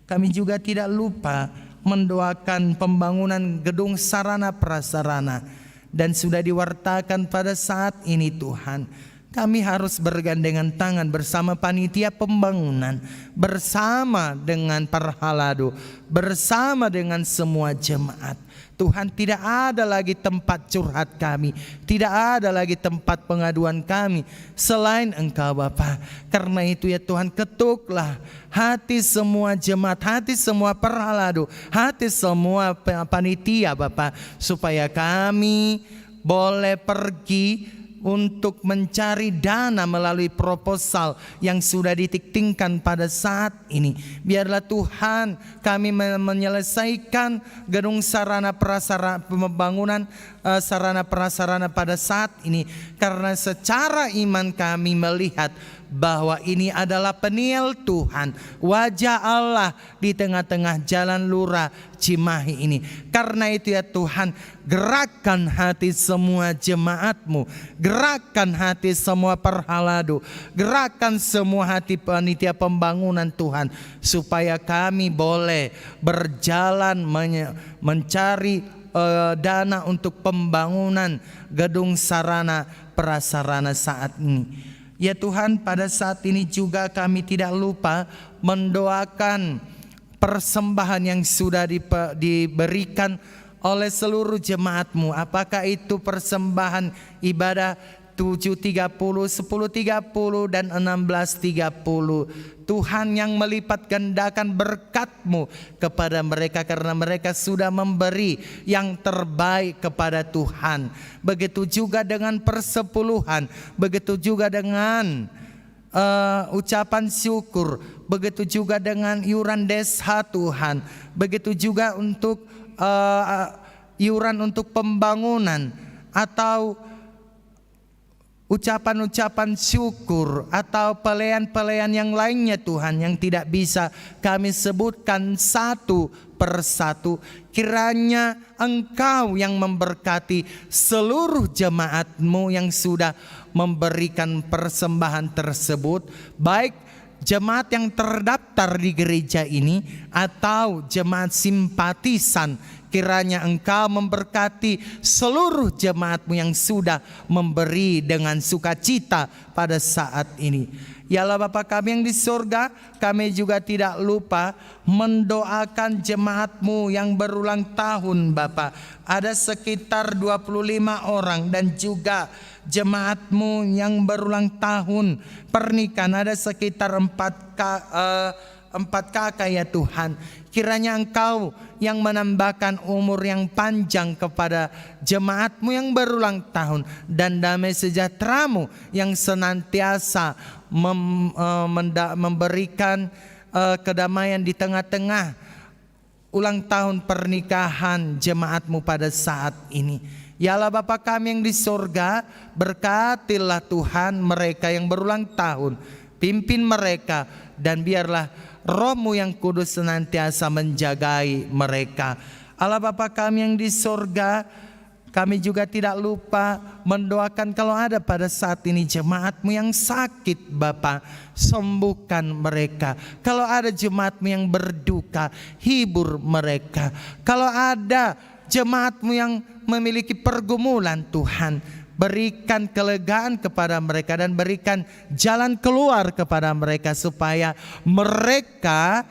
Kami juga tidak lupa mendoakan pembangunan gedung sarana prasarana, dan sudah diwartakan pada saat ini Tuhan. Kami harus bergandengan tangan bersama panitia pembangunan, bersama dengan Parhalado, bersama dengan semua jemaat. Tuhan, tidak ada lagi tempat curhat kami, tidak ada lagi tempat pengaduan kami selain Engkau Bapa. Karena itu ya Tuhan, ketuklah hati semua jemaat, hati semua Parhalado, hati semua panitia Bapa, supaya kami boleh pergi untuk mencari dana melalui proposal yang sudah ditiktingkan pada saat ini. Biarlah Tuhan kami menyelesaikan gedung sarana prasarana, pembangunan sarana prasarana pada saat ini, karena secara iman kami melihat bahwa ini adalah peniel Tuhan, wajah Allah di tengah-tengah jalan Lurah Cimahi ini. Karena itu ya Tuhan, gerakkan hati semua jemaat-Mu, gerakkan hati semua Parhalado, gerakkan semua hati panitia pembangunan Tuhan, supaya kami boleh berjalan mencari dana untuk pembangunan gedung sarana prasarana saat ini. Ya Tuhan, pada saat ini juga kami tidak lupa mendoakan persembahan yang sudah diberikan oleh seluruh jemaat-Mu. Apakah itu persembahan ibadah 7.30, 10.30 dan 16.30. Tuhan yang melipat gandakan berkat-Mu kepada mereka, karena mereka sudah memberi yang terbaik kepada Tuhan. Begitu juga dengan persepuluhan, begitu juga dengan ucapan syukur, begitu juga dengan iuran desha Tuhan, begitu juga untuk iuran untuk pembangunan atau ucapan-ucapan syukur atau pelayan-pelayan yang lainnya Tuhan, yang tidak bisa kami sebutkan satu persatu. Kiranya Engkau yang memberkati seluruh jemaat-Mu yang sudah memberikan persembahan tersebut, baik jemaat yang terdaftar di gereja ini atau jemaat simpatisan. Kiranya Engkau memberkati seluruh jemaat-Mu yang sudah memberi dengan sukacita pada saat ini. Ya Allah Bapa kami yang di surga, kami juga tidak lupa mendoakan jemaat-Mu yang berulang tahun Bapa. Ada sekitar 25 orang, dan juga jemaat-Mu yang berulang tahun pernikahan ada sekitar 4 kakak ya Tuhan. Kiranya Engkau yang menambahkan umur yang panjang kepada jemaat-Mu yang berulang tahun, dan damai sejahtera-Mu yang senantiasa memberikan kedamaian di tengah-tengah ulang tahun pernikahan jemaat-Mu pada saat ini. Ya Allah Bapa kami yang di surga, berkatilah Tuhan mereka yang berulang tahun, pimpin mereka, dan biarlah Roh-Mu yang kudus senantiasa menjagai mereka. Allah Bapa kami yang di sorga, kami juga tidak lupa mendoakan kalau ada pada saat ini jemaat-Mu yang sakit, Bapa, sembuhkan mereka. Kalau ada jemaat-Mu yang berduka, hibur mereka. Kalau ada jemaat-Mu yang memiliki pergumulan, Tuhan, berikan kelegaan kepada mereka dan berikan jalan keluar kepada mereka supaya mereka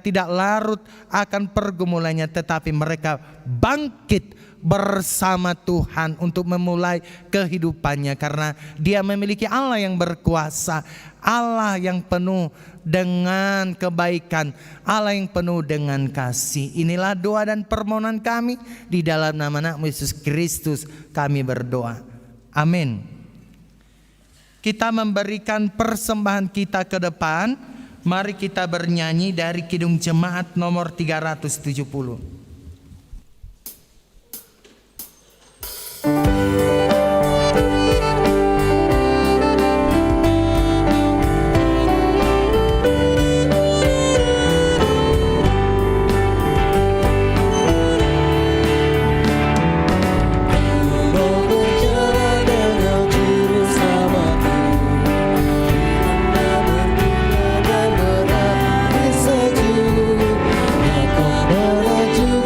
tidak larut akan pergumulannya, tetapi mereka bangkit bersama Tuhan untuk memulai kehidupannya, karena Dia memiliki Allah yang berkuasa, Allah yang penuh dengan kebaikan, Allah yang penuh dengan kasih. Inilah doa dan permohonan kami, di dalam nama Anak Yesus Kristus kami berdoa. Amin. Kita memberikan persembahan kita ke depan. Mari kita bernyanyi dari Kidung Jemaat nomor 370. Menuju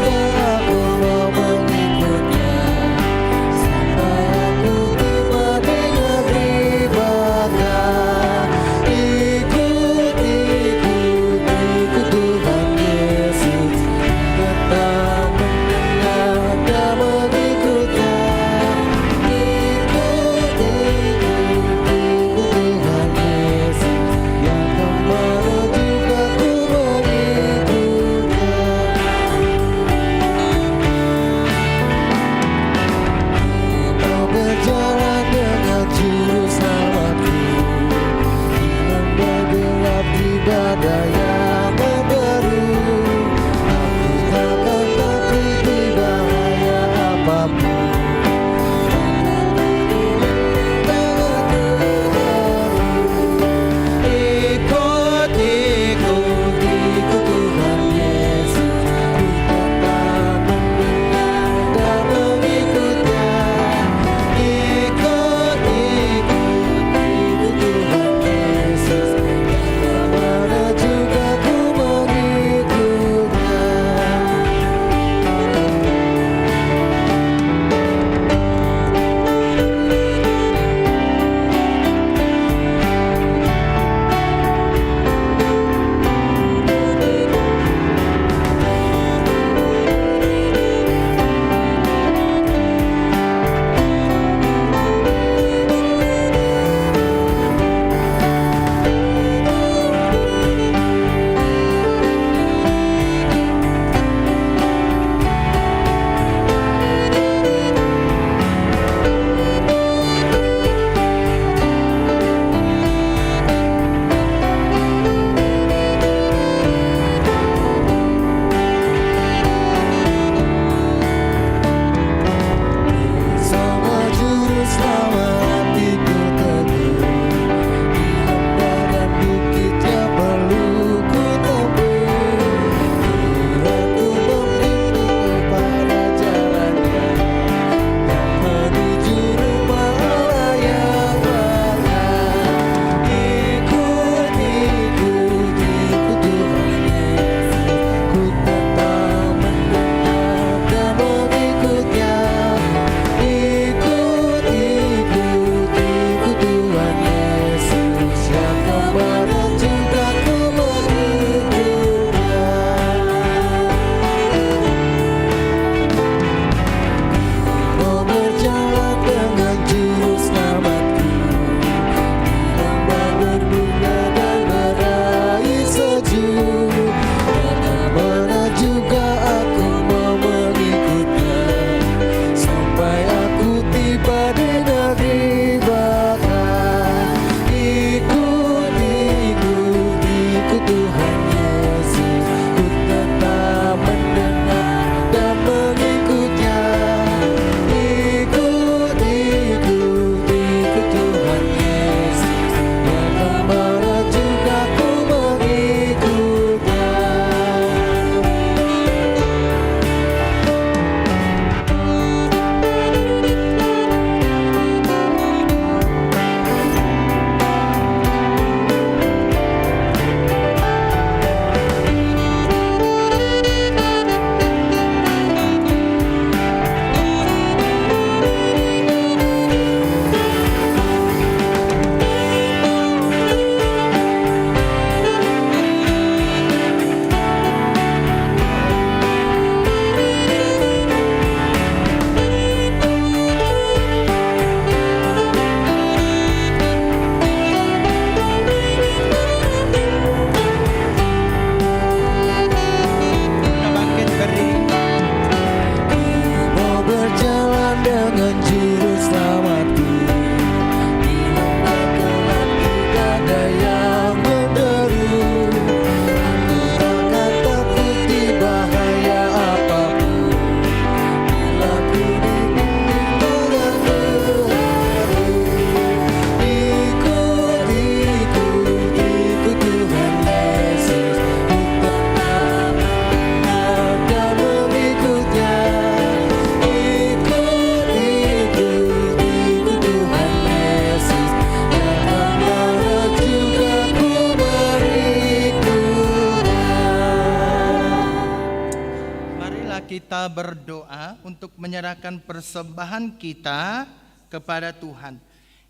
kita berdoa untuk menyerahkan persembahan kita kepada Tuhan.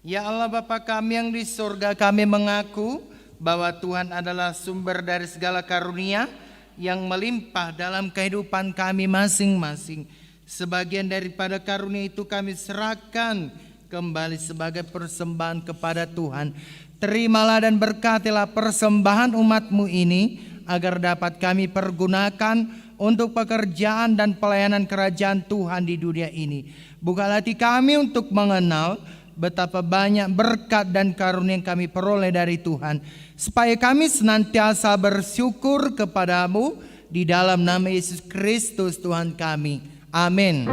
Ya Allah Bapa kami yang di surga, kami mengaku bahwa Tuhan adalah sumber dari segala karunia yang melimpah dalam kehidupan kami masing-masing. Sebagian daripada karunia itu kami serahkan kembali sebagai persembahan kepada Tuhan. Terimalah dan berkatilah persembahan umat-Mu ini agar dapat kami pergunakan untuk pekerjaan dan pelayanan kerajaan Tuhan di dunia ini. Bukalah hati kami untuk mengenal betapa banyak berkat dan karunia yang kami peroleh dari Tuhan, supaya kami senantiasa bersyukur kepadamu di dalam nama Yesus Kristus Tuhan kami. Amin.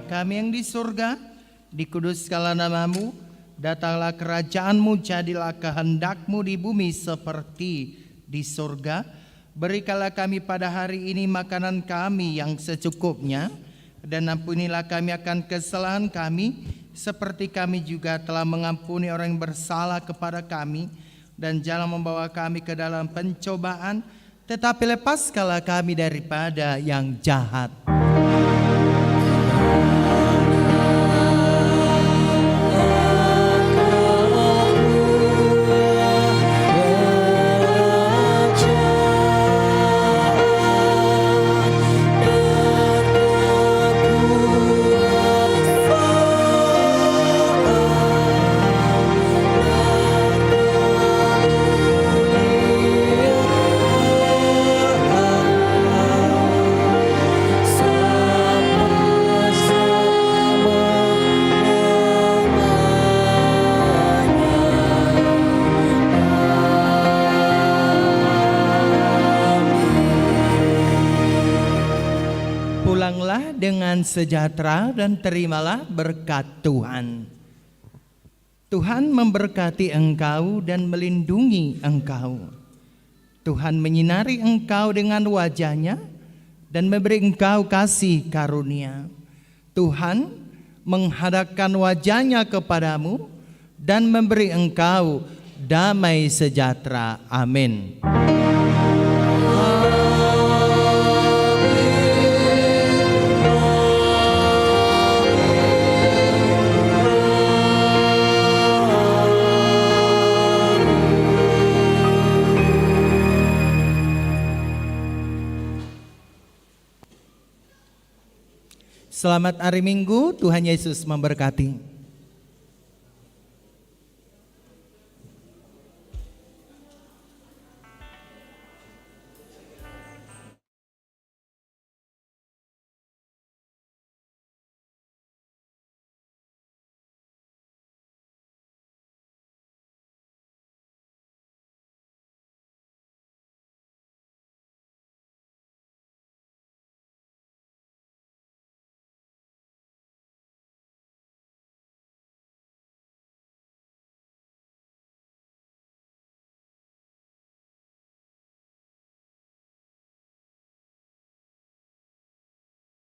Kami yang di surga, dikuduskanlah namamu, datanglah kerajaanmu, jadilah kehendakmu di bumi seperti di surga. Berikanlah kami pada hari ini makanan kami yang secukupnya, dan ampunilah kami akan kesalahan kami, seperti kami juga telah mengampuni orang yang bersalah kepada kami. Dan jangan membawa kami ke dalam pencobaan, tetapi lepaskanlah kami daripada yang jahat. Pulanglah dengan sejahtera dan terimalah berkat Tuhan. Tuhan memberkati engkau dan melindungi engkau. Tuhan menyinari engkau dengan wajah-Nya dan memberi engkau kasih karunia. Tuhan menghadapkan wajah-Nya kepadamu dan memberi engkau damai sejahtera. Amin. Selamat hari Minggu, Tuhan Yesus memberkati.